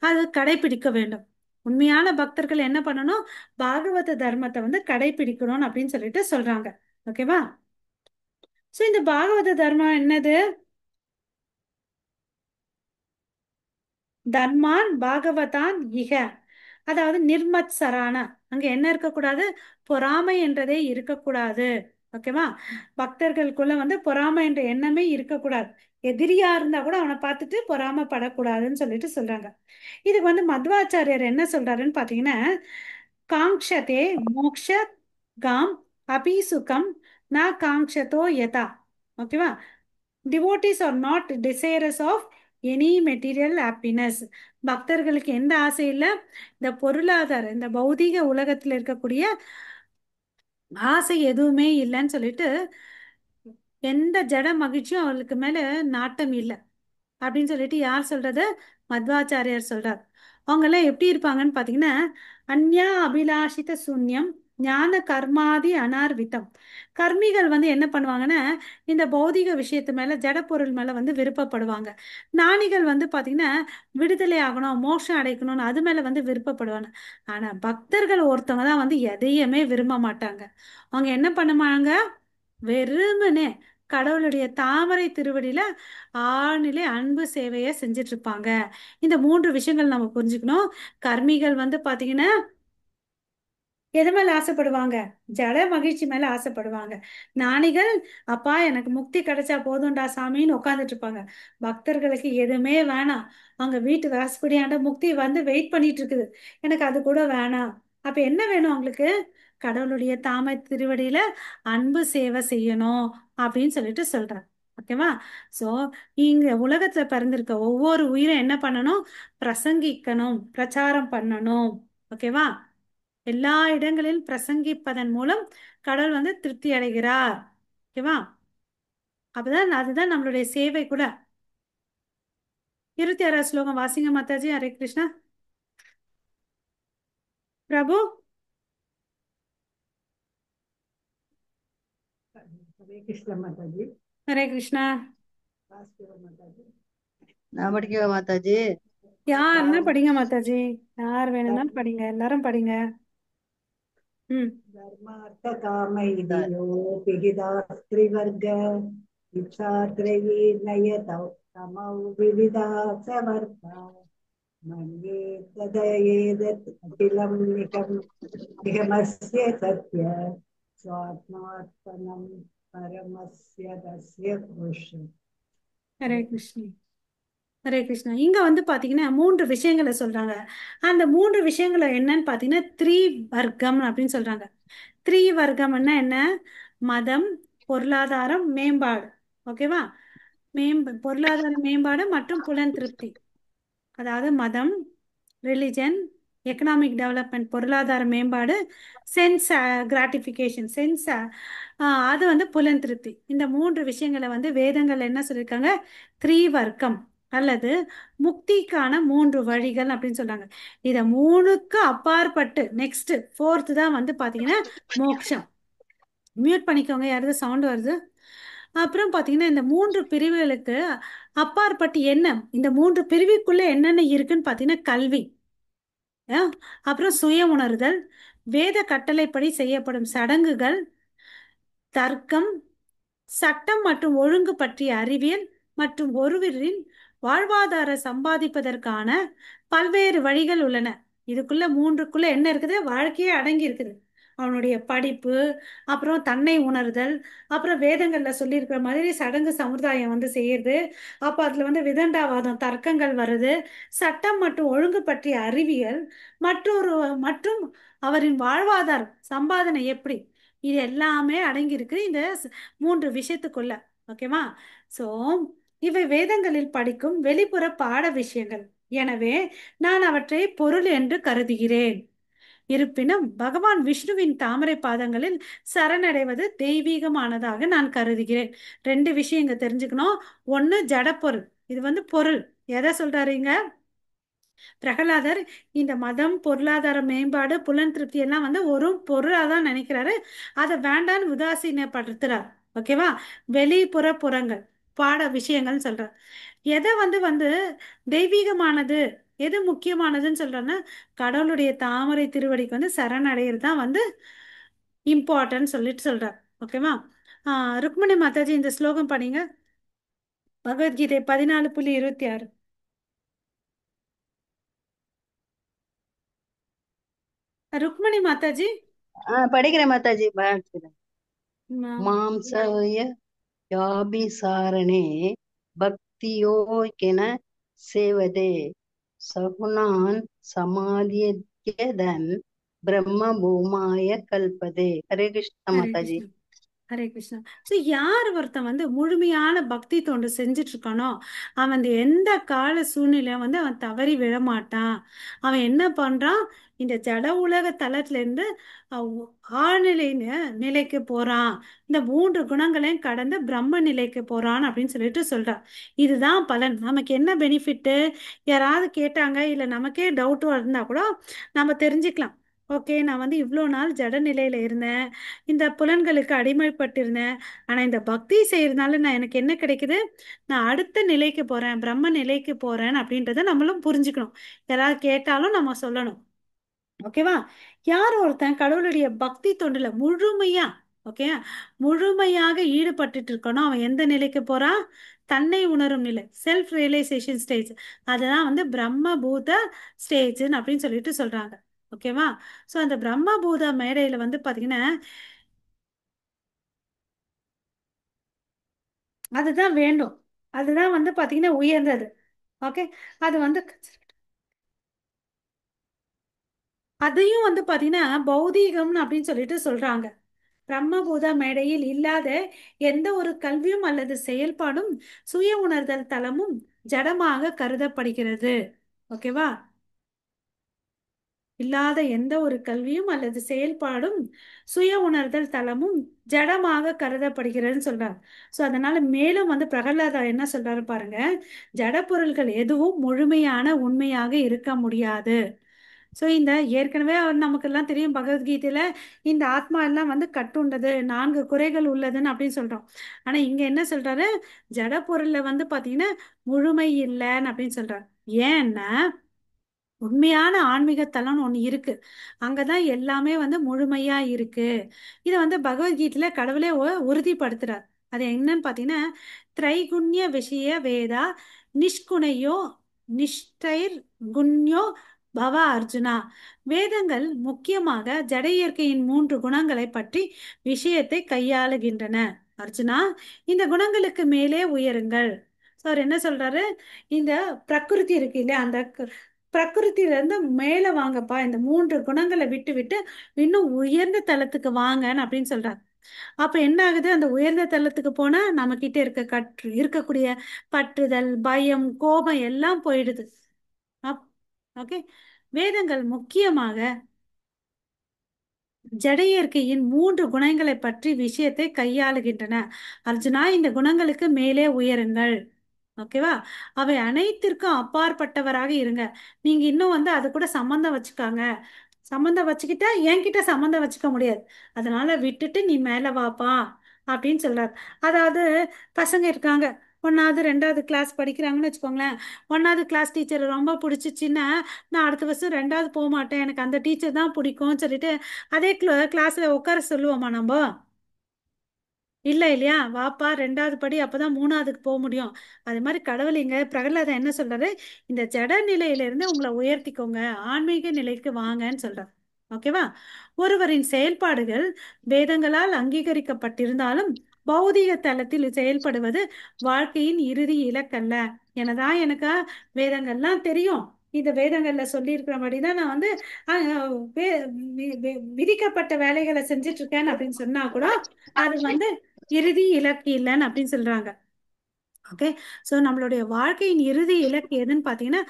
அது கடைபிடிக்க வேண்டும். உண்மையான பக்தர்கள் என்ன பண்ணணும்? பாகவத தர்மத்தை வந்து கடைபிடிக்கணும் அப்படின்னு சொல்லிட்டு சொல்றாங்க. ஓகேவா? சோ இந்த பாகவத தர்மம் என்னது? தர்மான் பாகவதான் இக. அதாவது நிர்மத்சரான. அங்க என்ன இருக்கக்கூடாது? பொறாமை என்றதே இருக்கக்கூடாது. ஓகேவா? பக்தர்களுக்குள்ள வந்து பொறாமை என்ற எண்ணமே இருக்கக்கூடாது. எதிரியா இருந்தா கூட அவனை பார்த்துட்டு பொறாமைப்படக்கூடாதுன்னு சொல்லிட்டு சொல்றாங்க. இதுக்கு வந்து மத்வாச்சாரியர் என்ன சொல்றாருன்னு பாத்தீங்கன்னா, காங்க்ஷதே மோக்ஷ காம் அபிசுகம் ந காங்க்ஷதோ யதா. ஓகேவா? Devotees are not desirous of any material happiness. பக்தர்களுக்கு எந்த ஆசை இல்லை? இந்த பொருளாதார இந்த பௌதீக உலகத்தில் இருக்கக்கூடிய ஆசை எதுவுமே இல்லைன்னு சொல்லிட்டு எந்த ஜட மகிழ்ச்சியும் அவர்களுக்கு மேல நாட்டம் இல்லை அப்படின்னு சொல்லிட்டு யார் சொல்றது? மத்வாச்சாரியார் சொல்றார். அவங்க எல்லாம் எப்படி இருப்பாங்கன்னு பாத்தீங்கன்னா, அந்யா அபிலாஷித சூன்யம் ஞான கர்மாதி அனார்வித்தம். கர்மிகள் வந்து என்ன பண்ணுவாங்கன்னா இந்த பௌதிக விஷயத்து மேல ஜட பொருள் மேல வந்து விருப்பப்படுவாங்க. ஞானிகள் வந்து பாத்தீங்கன்னா விடுதலை ஆகணும், மோட்சம் அடைக்கணும்னு அது மேல வந்து விருப்பப்படுவாங்க. ஆனா பக்தர்கள் ஒருத்தவங்க தான் வந்து எதையுமே விரும்ப மாட்டாங்க. அவங்க என்ன பண்ணுவாங்க? வெறுமனே கடவுளுடைய தாமரை திருவடியில ஆழ்நிலை அன்பு சேவையை செஞ்சுட்டு இருப்பாங்க. இந்த 3 விஷயங்கள் நம்ம புரிஞ்சுக்கணும். கர்மிகள் வந்து பாத்தீங்கன்னா எது மேல ஆசைப்படுவாங்க? ஜட மகிழ்ச்சி மேல ஆசைப்படுவாங்க. ஞானிகள் அப்பா எனக்கு முக்தி கிடைச்சா போதும்டா சாமின்னு உட்கார்ந்துட்டு இருப்பாங்க. பக்தர்களுக்கு எதுவுமே வேணாம். அவங்க வீட்டு வாசப்படியாண்ட முக்தி வந்து வெயிட் பண்ணிட்டு இருக்குது. எனக்கு அது கூட வேணாம். அப்ப என்ன வேணும் அவங்களுக்கு? கடவுளுடைய தாமரை திருவடியில அன்பு சேவை செய்யணும் அப்படின்னு சொல்லிட்டு சொல்றாங்க. ஓகேவா? சோ இங்க உலகத்துல பிறந்திருக்க ஒவ்வொரு உயிரும் என்ன பண்ணணும்? பிரசங்கிக்கணும், பிரச்சாரம் பண்ணணும். ஓகேவா? எல்லா இடங்களிலும் பிரசங்கிப்பதன் மூலம் கடவுள் வந்து திருப்தி அடைகிறார். ஓகேவா? அப்பதான் அதுதான் நம்மளுடைய சேவை கூட. 26வது ஸ்லோகம் வாசிங்க மாதாஜி. ஹரே கிருஷ்ணா. பிரபு. हरे कृष्ण माता जी। ஹரே கிருஷ்ணா. माता जी। நான் படிக்கவா மாதாஜி? யாருன்னா படிங்க மாதாஜி. யார் வேணும்னாலும் படிங்க, எல்லாரும் படிங்க. ம். धर्मार्थकामैर्यो विहिदास्त्रिवर्ग इच्छात्रयी नयतौ तमौ विविधा समर्था मन्ये तदयेदत् अखिलं निगमस्य सत्य स्वात्मात्मनं परमस्य तस्य पुरुष ஹரே கிருஷ்ணா. ஹரே கிருஷ்ணா. இங்க வந்து பாத்தீங்கன்னா மூன்று விஷயங்களை சொல்றாங்க. அந்த மூன்று விஷயங்களை என்னன்னு பாத்தீங்கன்னா த்ரீ வர்க்கம் அப்படின்னு சொல்றாங்க. த்ரீ வர்க்கம்னா என்ன? மதம், பொருளாதாரம், மேம்பாடு. ஓகேவா? பொருளாதார மேம்பாடு மற்றும் புலன் திருப்தி. அதாவது மதம், ரிலிஜன், எக்கனாமிக் டெவலப்மெண்ட், பொருளாதார மேம்பாடு, சென்ஸ் கிராட்டிஃபிகேஷன், சென்ஸ் அது வந்து புலன் திருப்தி. இந்த மூன்று விஷயங்களை வந்து வேதங்கள் என்ன சொல்லியிருக்காங்க? த்ரீ வர்க்கம் அல்லது முக்திக்கான மூன்று வழிகள் அப்படின்னு சொல்றாங்க. இதை மூணுக்கு அப்பாற்பட்டு நெக்ஸ்ட் ஃபோர்த்து தான் வந்து பார்த்தீங்கன்னா மோக்ஷம். மியூட் பண்ணிக்கோங்க, யாராவது சவுண்ட் வருது. அப்புறம் பார்த்தீங்கன்னா இந்த மூன்று பிரிவுகளுக்கு அப்பாற்பட்டு என்ன, இந்த மூன்று பிரிவுக்குள்ள என்னென்ன இருக்குன்னு பார்த்தீங்கன்னா கல்வி, அப்புறம் சுய உணர்தல், வேத கட்டளைப்படி செய்யப்படும் சடங்குகள், தர்க்கம், சட்டம் மற்றும் ஒழுங்கு பற்றிய அறிவியல் மற்றும் ஒருவரின் வாழ்வாதார சம்பாதிப்பதற்கான பல்வேறு வழிகள் உள்ளன. இதுக்குள்ள மூன்றுக்குள்ள என்ன இருக்குது? வாழ்க்கையே அடங்கி இருக்குது. அவனுடைய படிப்பு, அப்புறம் தன்னை உணர்தல், அப்புறம் வேதங்கள்ல சொல்லியிருக்கிற மாதிரி சடங்கு சமுதாயம் வந்து செய்யுது. அப்போ அதுல வந்து விதண்டாவாதம், தர்க்கங்கள் வருது. சட்டம் மற்றும் ஒழுங்கு பற்றிய அறிவியல் மற்றும் அவரின் வாழ்வாதாரம் சம்பாதனை எப்படி, இது எல்லாமே அடங்கியிருக்கு இந்த மூன்று விஷயத்துக்குள்ள. ஓகேவா? ஸோ இவை வேதங்களில் படிக்கும் வெளிப்புற பாட விஷயங்கள். எனவே நான் அவற்றை பொருள் என்று கருதுகிறேன். இருப்பினும் பகவான் விஷ்ணுவின் தாமரை பாதங்களில் சரணடைவது தெய்வீகமானதாக நான் கருதுகிறேன். ரெண்டு விஷயம் இங்க தெரிஞ்சுக்கணும். ஒன்று ஜடப்பொருள், இது வந்து பொருள். எதை சொல்றாருங்க பிரகலாதர்? இந்த மதம், பொருளாதார மேம்பாடு, புலன் திருப்தி எல்லாம் வந்து ஒரு பொருளாக தான் நினைக்கிறாரு. அதை வேண்டான்னு உதாசீனப்படுத்துறார். ஓகேவா? வெளிப்புற புறங்கள் பாட விஷயங்கள்னு சொல்றார். எதை வந்து வந்து தெய்வீகமானது, எது முக்கியமானதுன்னு சொல்றேன்னா கடவுளுடைய தாமரை திருவடிக்கு வந்து சரணடைகிறது தான் வந்து இம்பார்ட்டன்ட் சொல்லிட்டு சொல்றார். ஓகேவா? ருக்மணி மாதாஜி இந்த ஸ்லோகம் படிங்க. பகவத்கீதை 14.26. ருக்மணி மாதாஜி. படிக்கிறேன் மாதாஜி. ம், மாம்சய யாபிசாரணே பக்தியோகென சேவதே சகுணான் சமாதியதன் பிரம்ம பூமாய கல்பதே. ஹரே கிருஷ்ணா ஹரே மாதாஜி. கிருஷ்ணா. ஹரே கிருஷ்ணா. ஸோ யார் ஒருத்தன் வந்து முழுமையான பக்தி தொண்டு செஞ்சுட்டு இருக்கானோ அவன் அந்த எந்த கால சூழ்நிலையும் வந்து அவன் தவறி விழமாட்டான். அவன் என்ன பண்றான்? இந்த ஜட உலக தளத்துல இருந்து ஆழ்நிலை நிலைக்கு போறான். இந்த மூன்று குணங்களையும் கடந்து பிரம்ம நிலைக்கு போறான் அப்படின்னு சொல்லிட்டு சொல்றான். இதுதான் பலன். நமக்கு என்ன பெனிஃபிட்டு? யாராவது கேட்டாங்க இல்லை நமக்கே டவுட் இருந்தா கூட நம்ம தெரிஞ்சுக்கலாம். ஓகே, நான் வந்து இவ்வளோ நாள் ஜட நிலையில இருந்தேன், இந்த புலன்களுக்கு அடிமைப்பட்டிருந்தேன். ஆனா இந்த பக்தி செய்யறதுனால நான் எனக்கு என்ன கிடைக்குது? நான் அடுத்த நிலைக்கு போறேன், பிரம்ம நிலைக்கு போறேன் அப்படின்றத நம்மளும் புரிஞ்சுக்கணும். யாராவது கேட்டாலும் நம்ம சொல்லணும். ஓகேவா? யார் ஒருத்தன் கடவுளுடைய பக்தி தொண்டுல முழுமையா, ஓகே, முழுமையாக ஈடுபட்டுட்டு இருக்கணும், அவன் எந்த நிலைக்கு போறான்? தன்னை உணரும் நிலை, செல்ஃப் ரியலைசேஷன் ஸ்டேஜ். அதுதான் வந்து பிரம்மபூத ஸ்டேஜ்னு அப்படின்னு சொல்லிட்டு சொல்றாங்க. ஓகேவா? ஸோ அந்த பிரம்மபூத மேடையில வந்து பாத்தீங்கன்னா அதுதான் வேண்டும். அதுதான் வந்து பாத்தீங்கன்னா உயர்ந்தது. ஓகே. அது வந்து அதையும் வந்து பாத்தீங்கன்னா பௌதீகம்னு அப்படின்னு சொல்லிட்டு சொல்றாங்க. பிரம்மபூத மேடையில் இல்லாத எந்த ஒரு கல்வியும் அல்லது செயல்பாடும் சுய உணர்தல் தளமும் ஜடமாக கருதப்படுகிறது. ஓகேவா? இல்லாத எந்த ஒரு கல்வியும் அல்லது செயல்பாடும் சுய உணர்தல் தளமும் ஜடமாக கருதப்படுகிறதுன்னு சொல்றாங்க. ஸோ அதனால மேலும் வந்து பிரகலாதர் என்ன சொல்றாரு பாருங்க, ஜட பொருள்கள் எதுவும் முழுமையான உண்மையாக இருக்க முடியாது. ஸோ இந்த ஏற்கனவே அவர் நமக்கெல்லாம் தெரியும் பகவத்கீதையில இந்த ஆத்மா எல்லாம் வந்து கட்டுண்டது, நான்கு குறைகள் உள்ளதுன்னு அப்படின்னு சொல்றோம். ஆனா இங்க என்ன சொல்றாரு? ஜட பொருள்ல வந்து பாத்தீங்கன்னா முழுமை இல்லைன்னு அப்படின்னு சொல்றாரு. ஏன்னா உண்மையான ஆன்மீக தலம்னு ஒண்ணு இருக்கு. அங்கதான் எல்லாமே வந்து முழுமையா இருக்கு. இதை வந்து பகவத்கீதையில கடவுளே உறுதிப்படுத்துறார். அது என்னன்னு பாத்தீங்கன்னா, திரைகுண்ய விஷய வேதா நிஷ்குணையோ நிஷ்டைர் குண்யோ பவ அர்ஜுனா. வேதங்கள் முக்கியமாக ஜட இயற்கையின் 3 குணங்களை பற்றி விஷயத்தை கையாளுகின்றன. அர்ஜுனா, இந்த குணங்களுக்கு மேலே உயருங்கள். ஸோ அவர் என்ன சொல்றாரு, இந்த பிரகிருதி இருக்கு இல்லையா, அந்த பிரகிருத்தில இருந்து மேல வாங்கப்பா, இந்த 3 குணங்களை விட்டு விட்டு இன்னும் உயர்ந்த தலத்துக்கு வாங்கன்னு அப்படின்னு சொல்றாரு. அப்ப என்ன ஆகுது, அந்த உயர்ந்த தலத்துக்கு போனா நம்ம கிட்ட இருக்கக்கூடிய பற்றுதல், பயம், கோபம் எல்லாம் போயிடுது. ஓகே. வேதங்கள் முக்கியமாக ஜட இயற்கையின் 3 குணங்களை பற்றி விஷயத்தை கையாளுகின்றன. அர்ஜுனா, இந்த குணங்களுக்கு மேலே உயருங்கள். ஓகேவா? அவை அனைத்திற்கும் அப்பாற்பட்டவராக இருங்க. நீங்க இன்னும் வந்து அது கூட சம்பந்தம் வச்சுக்காங்க. சம்பந்தம் வச்சுக்கிட்டா என்கிட்ட சம்பந்தம் வச்சுக்க முடியாது. அதனால விட்டுட்டு நீ மேல வாப்பா அப்படின்னு சொல்றாரு. அதாவது பசங்க இருக்காங்க, 1வது 2வது கிளாஸ் படிக்கிறாங்கன்னு வச்சுக்கோங்களேன். 1வது கிளாஸ் டீச்சர் ரொம்ப பிடிச்சிச்சின்னா, நான் அடுத்த வருஷம் 2வது போக மாட்டேன், எனக்கு அந்த டீச்சர் தான் பிடிக்கும்னு சொல்லிட்டு அதே கிளாஸ்ல உட்கார சொல்லுவோமா நம்ம? இல்லை இல்லையா? வாப்பா 2வது படி, அப்பதான் 3வதுக்கு போக முடியும். அது மாதிரி கடவுள் இங்க பிரகலாதன் என்ன சொல்றாரு, இந்த ஜட நிலையிலிருந்து உங்களை உயர்த்திக்கோங்க, ஆன்மீக நிலைக்கு வாங்கன்னு சொல்றாரு. ஓகேவா? ஒருவரின் செயல்பாடுகள் வேதங்களால் அங்கீகரிக்கப்பட்டிருந்தாலும் பௌதிக தளத்தில் செயல்படுவது வாழ்க்கையின் இறுதி இலக்கல்ல. எனதான் எனக்கு வேதங்கள்லாம் தெரியும், இந்த வேதங்கள்ல சொல்லியிருக்கிறபடி தான் நான் வந்து விதிக்கப்பட்ட வேலைகளை செஞ்சுட்டு இருக்கேன் அப்படின்னு சொன்னா கூட அது வந்து இறுதி இலக்கு இல்லைன்னு அப்படின்னு சொல்றாங்க. ஓகே. ஸோ நம்மளுடைய வாழ்க்கையின் இறுதி இலக்கு எதுன்னு பார்த்தீங்கன்னா,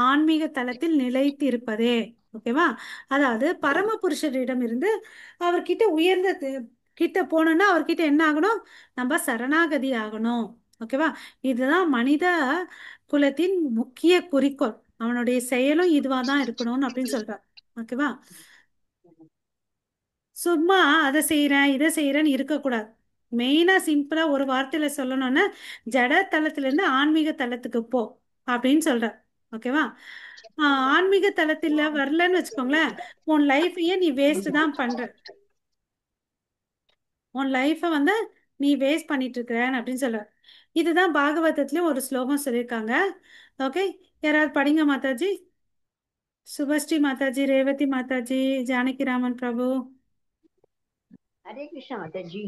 ஆன்மீக தளத்தில் நிலைத்து இருப்பதே. ஓகேவா? அதாவது பரமபுருஷரிடம் இருந்து அவர்கிட்ட உயர்ந்த கிட்ட போகணும்னா அவர்கிட்ட என்ன ஆகணும், நம்ம சரணாகதி ஆகணும். ஓகேவா? இதுதான் மனித குலத்தின் முக்கிய குறிக்கோள். அவனுடைய செயலும் இதுவா தான் இருக்கணும்னு அப்படின்னு சொல்றார். ஓகேவா? சும்மா அதை செய்கிறேன் இதை செய்கிறேன்னு இருக்கக்கூடாது. மெயினாக சிம்பிளாக ஒரு வார்த்தையில் சொல்லணும்னா, ஜட தளத்திலேருந்து ஆன்மீக தளத்துக்கு போ அப்படின்னு சொல்கிறார். ஓகேவா? ஆன்மீக தளத்தில் வரலன்னு வச்சுக்கோங்களேன், உன் லைஃபையே நீ வேஸ்ட் தான் பண்ணுற. உன் லைஃப்பை வந்து நீ வேஸ்ட் பண்ணிட்டு இருக்கிறேன் அப்படின்னு சொல்கிறார். இதுதான் பாகவதத்துலேயும் ஒரு ஸ்லோகம் சொல்லியிருக்காங்க. ஓகே. யாராவது படிங்க மாதாஜி. சுபஸ்ரீ மாதாஜி, ரேவதி மாதாஜி, ஜானகிராமன் பிரபு. हरे कृष्ण माता जी।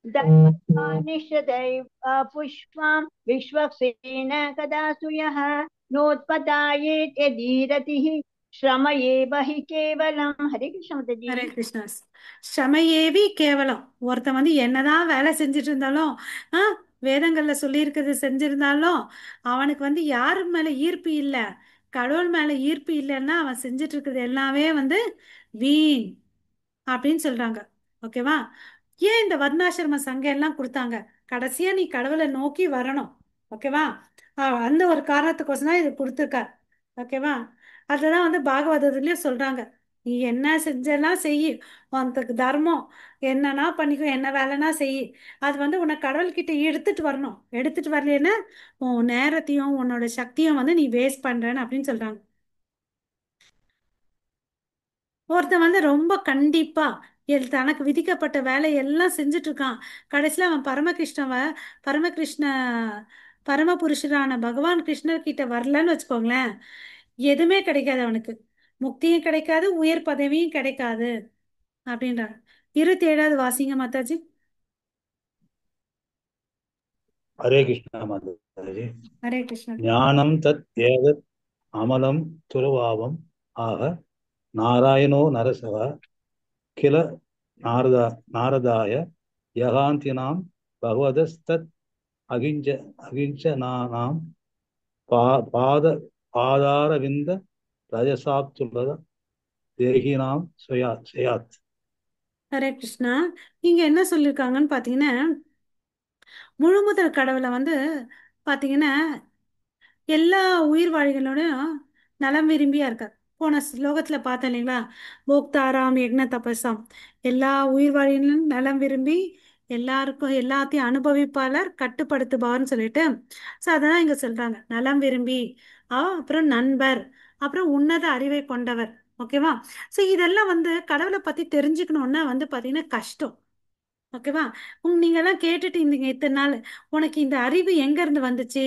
दत्तानिषदैव पुष्पां विश्वक्सेन कदा सूयः नोत्पदायेत् यदीरतिः श्रमयेव हि केवलम्। हरे कृष्ण माता जी। ஹரே கிருஷ்ணா. ஷமையேவி கேவலம். ஒருத்தன் வந்து என்னதான் வேலை செஞ்சுட்டு இருந்தாலும், ஆ வேதங்கள்ல சொல்லியிருக்கிறது செஞ்சிருந்தாலும் அவனுக்கு வந்து யாரு மேல ஈர்ப்பு இல்லை, கடவுள் மேல ஈர்ப்பு இல்லைன்னா அவன் செஞ்சுட்டு இருக்கிறது எல்லாமே வந்து வீண் அப்படின்னு சொல்றாங்க. ஓகேவா? ஏன் இந்த வர்ணாசிரம சங்கம் எல்லாம் கொடுத்தாங்க? கடைசியா நீ கடவுளை நோக்கி வரணும். ஓகேவா? அந்த ஒரு காரணத்துக்கோசம் தான் இது கொடுத்துருக்கார். ஓகேவா? அதுதான் வந்து பாகவதத்துலயும் சொல்றாங்க, நீ என்ன செஞ்செல்லாம் செய், உனக்கு தர்மம் என்னன்னா பண்ணிக்கோ, என்ன வேலைன்னா செய், அது வந்து உன்னை கடவுள்கிட்ட எடுத்துட்டு வரணும். எடுத்துட்டு வரலன்னா உன் நேரத்தையும் உன்னோட சக்தியும் வந்து நீ வேஸ்ட் பண்றேன்னு அப்படின்னு சொல்றாங்க. ஒருத்தன் வந்து ரொம்ப கண்டிப்பா தனக்கு விதிக்கப்பட்ட வேலையெல்லாம் செஞ்சுட்டு இருக்கான். கடைசியில் அவன் பரமகிருஷ்ண பரமபுருஷரான பகவான் கிருஷ்ணர் கிட்ட வரலன்னு வச்சுக்கோங்களேன், எதுவுமே கிடைக்காது அவனுக்கு. முக்தியும் கிடைக்காது, உயர் பதவியும் கிடைக்காது அப்படின்றாங்க. 27வது வாசிங்க மாதாஜி. हरे कृष्ण माताजी। ஹரே கிருஷ்ணா. ज्ञानं तत् एतत् अमलं तुरभावम् आह नारायणो नरसः किल नारदाय यहान्तिनां भगवतस्तत् अगिञ्चनानां पाद पादारविन्द रजसाप्तुलद देहिनां स्वयात्। ஹரே கிருஷ்ணா. இங்க என்ன சொல்லியிருக்காங்கன்னு பார்த்தீங்கன்னா, முழுமுதல் கடவுளை வந்து பார்த்தீங்கன்னா எல்லா உயிர் வாழிகளோடும் நலம் விரும்பியா இருக்கார். போன ஸ்லோகத்துல பார்த்தேன் இல்லைங்களா, போக்தாராம் யக்ன தபசாம், எல்லா உயிர் வாழிகளும் நலம் விரும்பி எல்லாருக்கும் எல்லாத்தையும் அனுபவிப்பாளர் கட்டுப்படுத்துபவர்னு சொல்லிட்டு, ஸோ அதான் இங்க சொல்றாங்க, நலம் விரும்பி. அப்புறம் நண்பர், அப்புறம் உன்னத அறிவை கொண்டவர். ஓகேவா? ஸோ இதெல்லாம் வந்து கடவுளை பத்தி தெரிஞ்சுக்கணும்னா வந்து பாத்தீங்கன்னா கஷ்டம். ஓகேவா? நீங்க எல்லாம் கேட்டுட்டு இருந்தீங்க இத்தனை நாள், உனக்கு இந்த அறிவு எங்க இருந்து வந்துச்சு,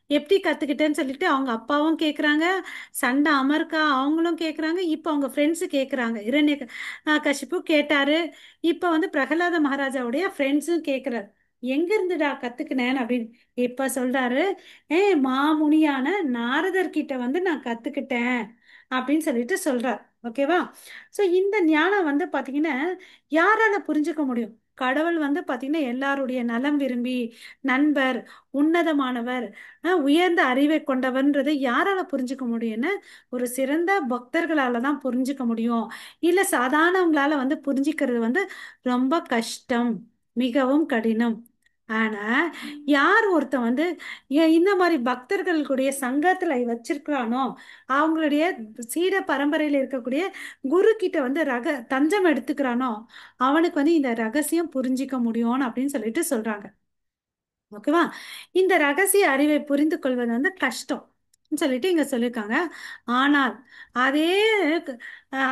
எப்படி கத்துக்கிட்டேன்னு சொல்லிட்டு அவங்க அப்பாவும் கேக்குறாங்க, சண்டை அமர்க்கா அவங்களும் கேக்குறாங்க, இப்ப அவங்க ஃப்ரெண்ட்ஸு கேக்குறாங்க. கசிப்பு கேட்டாரு, இப்ப வந்து பிரகலாத மகாராஜாவுடைய ஃப்ரெண்ட்ஸும் கேக்குறாரு, எங்க இருந்துடா கத்துக்கினேன் அப்படின்னு. இப்ப சொல்றாரு, மாமுனியான நாரதர் கிட்ட வந்து நான் கத்துக்கிட்டேன் அப்படின்னு சொல்லிட்டு சொல்றார். ஓகேவா? ஸோ இந்த ஞானம் வந்து பாத்தீங்கன்னா யாரால புரிஞ்சுக்க முடியும்? கடவுள் வந்து பாத்தீங்கன்னா எல்லாருடைய நலம் விரும்பி, நண்பர், உன்னதமானவர், உயர்ந்த அறிவை கொண்டவர்ன்றது யாரால புரிஞ்சுக்க முடியும்னு ஒரு சிறந்த பக்தர்களால தான் புரிஞ்சுக்க முடியும். இல்ல சாதாரணவங்களால வந்து புரிஞ்சுக்கிறது வந்து ரொம்ப கஷ்டம், மிகவும் கடினம். ஆனா யார் ஒருத்தன் வந்து இந்த மாதிரி பக்தர்களுடைய சங்கத்துல வச்சிருக்கிறானோ, அவங்களுடைய சீட பரம்பரையில இருக்கக்கூடிய குரு கிட்ட வந்து தஞ்சம் எடுத்துக்கிறானோ, அவனுக்கு வந்து இந்த ரகசியம் புரிஞ்சிக்க முடியும் அப்படின்னு சொல்லிட்டு சொல்றாங்க. ஓகேவா? இந்த ரகசிய அறிவை புரிந்து கொள்வது வந்து கஷ்டம் சொல்லிட்டு இங்க சொல்லியிருக்காங்க. ஆனால் அதே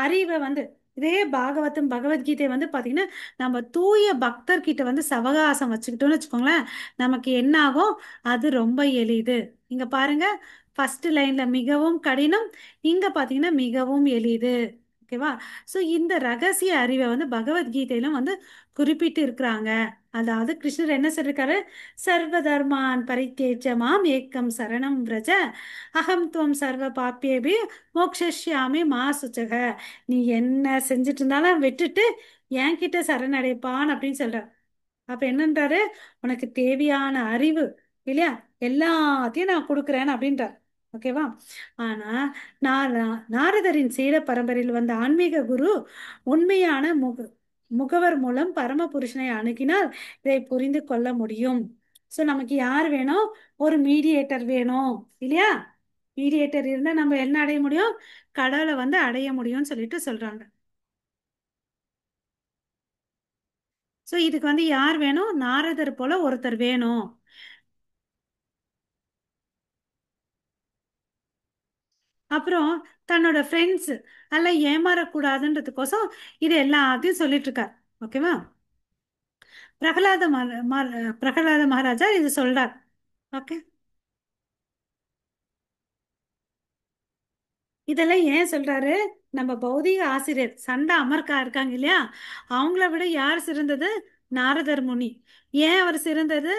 அறிவை வந்து இதே பாகவதம் பகவத்கீதை வந்து பாத்தீங்கன்னா நம்ம தூய பக்தர்கிட்ட வந்து சவகாசம் வச்சுக்கிட்டோம்னு வச்சுக்கோங்களேன், நமக்கு என்ன ஆகும்? அது ரொம்ப எளிது. இங்க பாருங்க, ஃபர்ஸ்ட் லைன்ல மிகவும் கடினம், இங்க பாத்தீங்கன்னா மிகவும் எளிது. ஓகேவா? ஸோ இந்த ரகசிய அறிவை வந்து பகவத்கீதையிலும் வந்து குறிப்பிட்டு இருக்கிறாங்க. அதாவது கிருஷ்ணர் என்ன சொல்லிருக்காரு? சர்வ தர்மான் பரித்தேஜ மாம் ஏக்கம் சரணம் விரஜ அகம் துவம் சர்வ பாப்பியேபி மோக்ஷாமி மா சுச்சக. நீ என்ன செஞ்சுட்டு இருந்தாலும் விட்டுட்டு என்கிட்ட சரணடைப்பான் அப்படின்னு சொல்றார். அப்ப என்னன்றாரு? உனக்கு தேவையான அறிவு இல்லையா, எல்லாத்தையும் நான் கொடுக்குறேன் அப்படின்றார். ஓகேவா? ஆனா நாரதரின் சீட பரம்பரையில் வந்த ஆன்மீக குரு உண்மையான முகவர் மூலம் பரமபுருஷனை அணுகினால் இதை புரிந்து கொள்ள முடியும். ஸோ நமக்கு யார் வேணும்? ஒரு மீடியேட்டர் வேணும் இல்லையா? மீடியேட்டர் இருந்தா நம்ம என்ன அடைய முடியும்? கடவுளை வந்து அடைய முடியும்னு சொல்லிட்டு சொல்றாங்க. ஸோ இதுக்கு வந்து யார் வேணும்? நாரதர் போல ஒருத்தர் வேணும். அப்புறம் தன்னோட ஃப்ரெண்ட்ஸ் எல்லாம் ஏமாறக்கூடாதுன்றதுக்கோசம் இது எல்லாத்தையும் சொல்லிட்டு இருக்கார். ஓகேவா? பிரகலாத மகாராஜா இது சொல்றார். ஓகே, இதெல்லாம் ஏன் சொல்றாரு? நம்ம பௌதிக ஆசிரியர் சண்டா அமர்கா இருக்காங்க இல்லையா, அவங்கள விட யார் சிறந்தது? நாரதர் முனி. ஏன் அவர் சிறந்தது?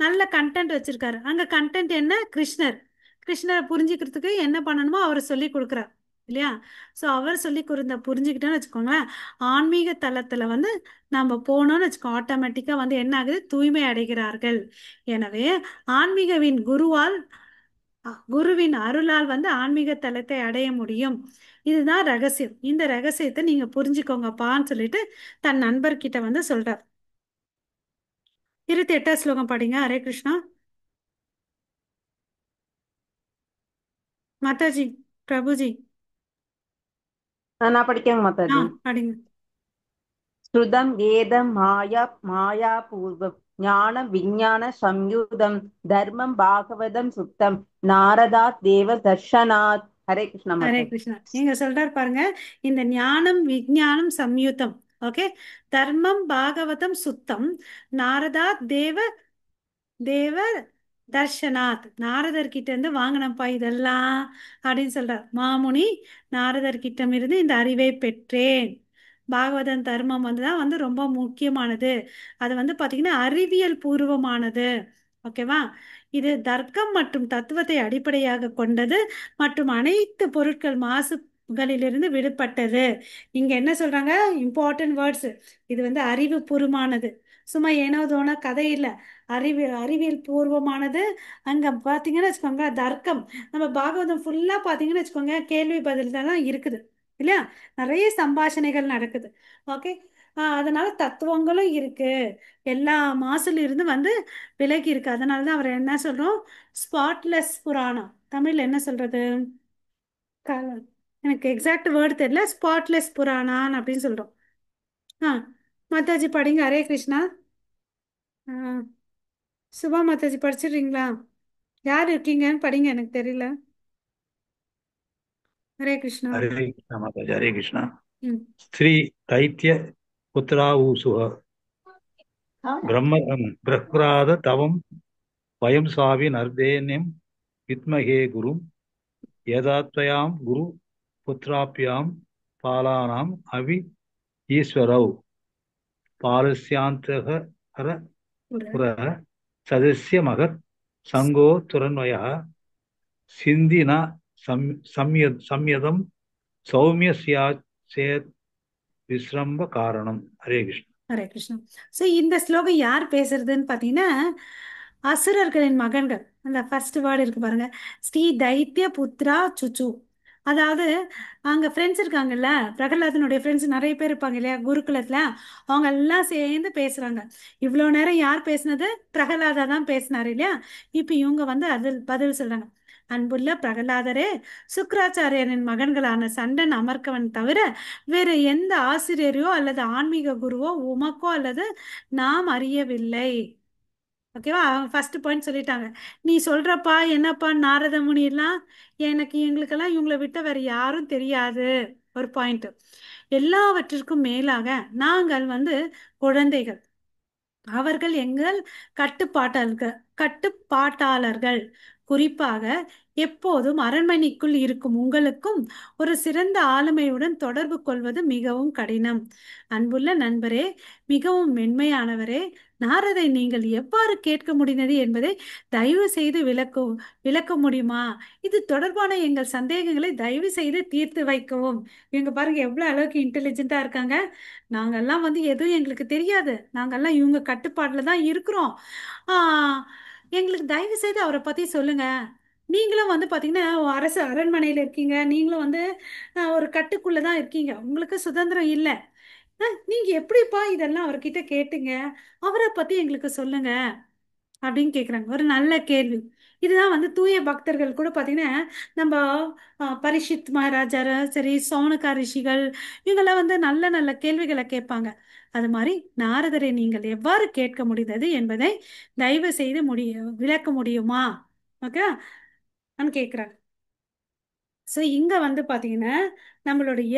நல்ல கண்டென்ட் வச்சிருக்காரு. அங்க கண்டென்ட் என்ன? கிருஷ்ணர். கிருஷ்ணரை புரிஞ்சுக்கிறதுக்கு என்ன பண்ணணுமோ அவர் சொல்லி கொடுக்குறார் இல்லையா? ஸோ அவர் சொல்லி கொடுத்த புரிஞ்சுக்கிட்டோன்னு வச்சுக்கோங்களேன், ஆன்மீக தளத்துல வந்து நம்ம போனோம்னு வச்சுக்கோ, ஆட்டோமேட்டிக்கா வந்து என்ன ஆகுது? தூய்மை அடைகிறார்கள். எனவே ஆன்மீகவின் குருவின் அருளால் வந்து ஆன்மீக தலத்தை அடைய முடியும். இதுதான் ரகசியம். இந்த ரகசியத்தை நீங்க புரிஞ்சுக்கோங்கப்பான்னு சொல்லிட்டு தன் நண்பர்கிட்ட வந்து சொல்றார். 28வது ஸ்லோகம் படிங்க. ஹரே கிருஷ்ணா. மாதாஜி, பிரபுஜி. நான் படிக்கேங்க மாதாஜி. படிங்க. ஸ்ருதம் வேதம் மாயாபூர்வம் ஞானம் விஞ்ஞான சம்யுதம் தர்மம் பாகவதம் சுத்தம் நாரதாத் தேவ தர்ஷனாத். ஹரே கிருஷ்ணா ஹரே மாதாஜி. கிருஷ்ணா. நீங்க சொல்றார் பாருங்க, இந்த ஞானம் விஞ்ஞானம் சம்யுதம், ஓகே, தர்மம் பாகவதம் சுத்தம் நாரதா தேவ தேவ தர்ஷனாத். நாரதர் கிட்ட இருந்து வாங்கினப்பா இதெல்லாம் அப்படின்னு சொல்றார். மாமுனி நாரதர் கிட்ட இருந்து இந்த அறிவை பெற்றேன். பாகவதம் தர்மம் வந்து தான் வந்து ரொம்ப முக்கியமானது. அது வந்து பாத்தீங்கன்னா அறிவியல் பூர்வமானது. ஓகேவா? இது தர்க்கம் மற்றும் தத்துவத்தை அடிப்படையாக கொண்டது மற்றும் அனைத்து பொருட்கள் மாசுகளிலிருந்து விடுபட்டது. இங்க என்ன சொல்றாங்க? Important words. இது வந்து அறிவு பூர்வமானது, சும்மா ஏனோ தோண கதை இல்லை. அறிவியல் பூர்வமானது. அங்க பாத்தீங்கன்னு வச்சுக்கோங்க தர்க்கம். நம்ம பாகவதம் ஃபுல்லா பாத்தீங்கன்னு வச்சுக்கோங்க கேள்வி பதில் தான் இருக்குது இல்லையா? நிறைய சம்பாஷணைகள் நடக்குது. ஓகே, அதனால தத்துவங்களும் இருக்கு. எல்லா மாசுல இருந்து வந்து விலகி இருக்கு. அதனாலதான் அவர் என்ன சொல்றோம்? ஸ்பாட்லெஸ் புராணம். தமிழ்ல என்ன சொல்றது? க- எனக்கு எக்ஸாக்ட் வேர்டு தெரியல. ஸ்பாட்லெஸ் புராணான் அப்படின்னு சொல்றோம். ஆ, மாதாஜி படிங்க. ஹரே கிருஷ்ணா. ஆ, சுபா மாதாஜி படிச்சிடுறீங்களா? யார் இருக்கீங்கன்னு படிங்க, எனக்கு தெரியல. हरे कृष्णा। हरे कृष्ण माताजी, हरे कृष्ण। हम्म। स्त्री दैत्य पुत्रावूसुः हाँ ब्रह्राद तवं वयं स्वाभि नर्देन्यं विद्महे गुरुं यदा त्वयां गुरुपुत्राभ्यां बालानाम् अभि ईश्वरौ पालस्यान्तः पुरः सदस्य महत् संगो तुरन्वयः सिन्धि न संयदं सौम्य स्यात् चेत् विश्रम्भ कारणம். ஹரே கிருஷ்ண. ஹரே கிருஷ்ணா. ஸோ இந்த ஸ்லோகம் யார் பேசுறதுன்னு பார்த்தீங்கன்னா அசுரர்களின் மகன்கள். அந்த ஃபர்ஸ்ட் வேர்டு இருக்கு பாருங்க, ஸ்ரீ தைத்திய புத்ரா சுச்சு. அதாவது அங்க ஃப்ரெண்ட்ஸ் இருக்காங்கல்ல, பிரகலாதனுடைய ஃப்ரெண்ட்ஸ் நிறைய பேர் இருப்பாங்க இல்லையா குருகுலத்துல, அவங்க எல்லாம் சேர்ந்து பேசுறாங்க. இவ்வளோ நேரம் யார் பேசுனது? பிரகலாதா தான் பேசினாரு இல்லையா. இப்போ இவங்க வந்து அதில் பதில் சொல்றாங்க. அன்புள்ள பிரகலாதரே, சுக்ராச்சாரியரின் மகன்களான சண்டன் அமர்க்கவன் தவிர வேறு எந்த ஆசிரியரையோ அல்லது ஆன்மீக குருவோ உமக்கோ அல்லது நாம் அறியவில்லை. ஓகேவா? ஃபர்ஸ்ட் பாயிண்ட் சொல்லிட்டாங்க. நீ சொல்றப்பா என்னப்பா நாரத முனி எல்லாம் எங்களுக்கெல்லாம் இவங்களை விட்ட வேற யாரும் தெரியாது. ஒரு பாயிண்ட். எல்லாவற்றிற்கும் மேலாக நாங்கள் வந்து குழந்தைகள், அவர்கள் எங்கள் கட்டுப்பாட்டாளர்கள். குறிப்பாக எப்போதும் அரண்மனைக்குள் இருக்கும் உங்களுக்கும் ஒரு சிறந்த ஆளுமையுடன் தொடர்பு கொள்வது மிகவும் கடினம். அன்புள்ள நண்பரே, மிகவும் மென்மையானவரே, நாரதை நீங்கள் எவ்வாறு கேட்க முடிந்தது என்பதை தயவு செய்து விளக்க முடியுமா? இது தொடர்பான எங்கள் சந்தேகங்களை தயவு செய்து தீர்த்து வைக்கவும். இவங்க பாருங்க எவ்வளவு அளவுக்கு இன்டெலிஜென்ட்டா இருக்காங்க. நாங்கெல்லாம் வந்து எதுவும் எங்களுக்கு தெரியாது, நாங்கெல்லாம் இவங்க கட்டுப்பாட்டில் தான் இருக்கிறோம். எங்களுக்கு தயவு செய்து அவரை பற்றி சொல்லுங்க. நீங்களும் வந்து பார்த்தீங்கன்னா அரசு அரண்மனையில் இருக்கீங்க, நீங்களும் வந்து ஒரு கட்டுக்குள்ளே தான் இருக்கீங்க, உங்களுக்கு சுதந்திரம் இல்லை. நீங்கள் எப்படிப்பா இதெல்லாம் அவர்கிட்ட கேட்டுங்க, அவரை பற்றி எங்களுக்கு சொல்லுங்க அப்படின்னு கேட்குறாங்க. ஒரு நல்ல கேள்வி. இதுதான் வந்து தூய பக்தர்கள் கூட பார்த்தீங்கன்னா நம்ம பரிஷித் மகாராஜா சரி, சௌனகா ரிஷிகள் இவங்கெல்லாம் வந்து நல்ல நல்ல கேள்விகளை கேட்பாங்க. அது மாதிரி நாரதரை நீங்கள் எவ்வாறு கேட்க முடிந்தது என்பதை தயவு செய்து விளக்க முடியுமா? ஓகே நான் கேட்குறாங்க. ஸோ இங்கே வந்து பார்த்தீங்கன்னா நம்மளுடைய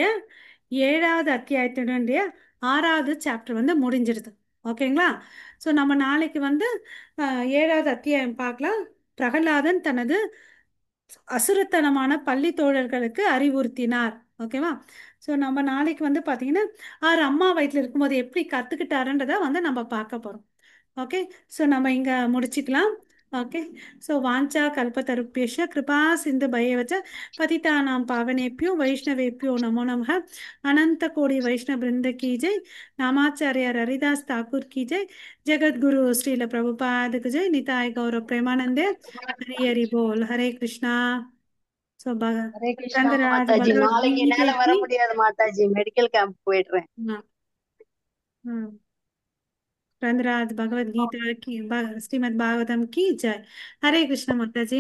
7வது அத்தியாயத்தினுடைய 6வது சாப்டர் வந்து முடிஞ்சிடுது. ஓகேங்களா? ஸோ நம்ம நாளைக்கு வந்து 7வது அத்தியாயம் பார்க்கலாம். பிரகலாதன் தனது அசுரத்தனமான பள்ளி தோழர்களுக்கு அறிவுறுத்தினார். ஓகேவா? ஸோ நம்ம நாளைக்கு வந்து பார்த்தீங்கன்னா அவர் அம்மா வயிற்றில் இருக்கும்போது எப்படி கற்றுக்கிட்டாருன்றதை வந்து நம்ம பார்க்க போகிறோம். ஓகே, ஸோ நம்ம இங்கே முடிச்சுக்கலாம். ஓகே, ஸோ வாஞ்சா கல்பத்தருப்பேஷ கிருபா சிந்து பயவச்ச பதிதானாம் பாவனேப்பியோ வைஷ்ணவேப்பியோ நமோ நமः. अनंत कोटि वैष्णव वृंद की जय. नामाचार्य हरिदास ठाकुर की जय. जगत गुरु श्रील प्रभुपाद की जय. निताय गौरव प्रेमानंदे. हरि हरि बोल. हरे कृष्णा. ஸோ ஹரே கிருஷ்ணா ரங்கராஜ் மாதாஜி, நாளைக்கு என்னால வர பகவத்கீதைக்கு முடியாது மாதாஜி, மெடிக்கல் கேம்ப் போயிடுறேன். रंगराज भगवत गीता की श्रीमद् भागवतम की जय. हरे कृष्ण माता जी.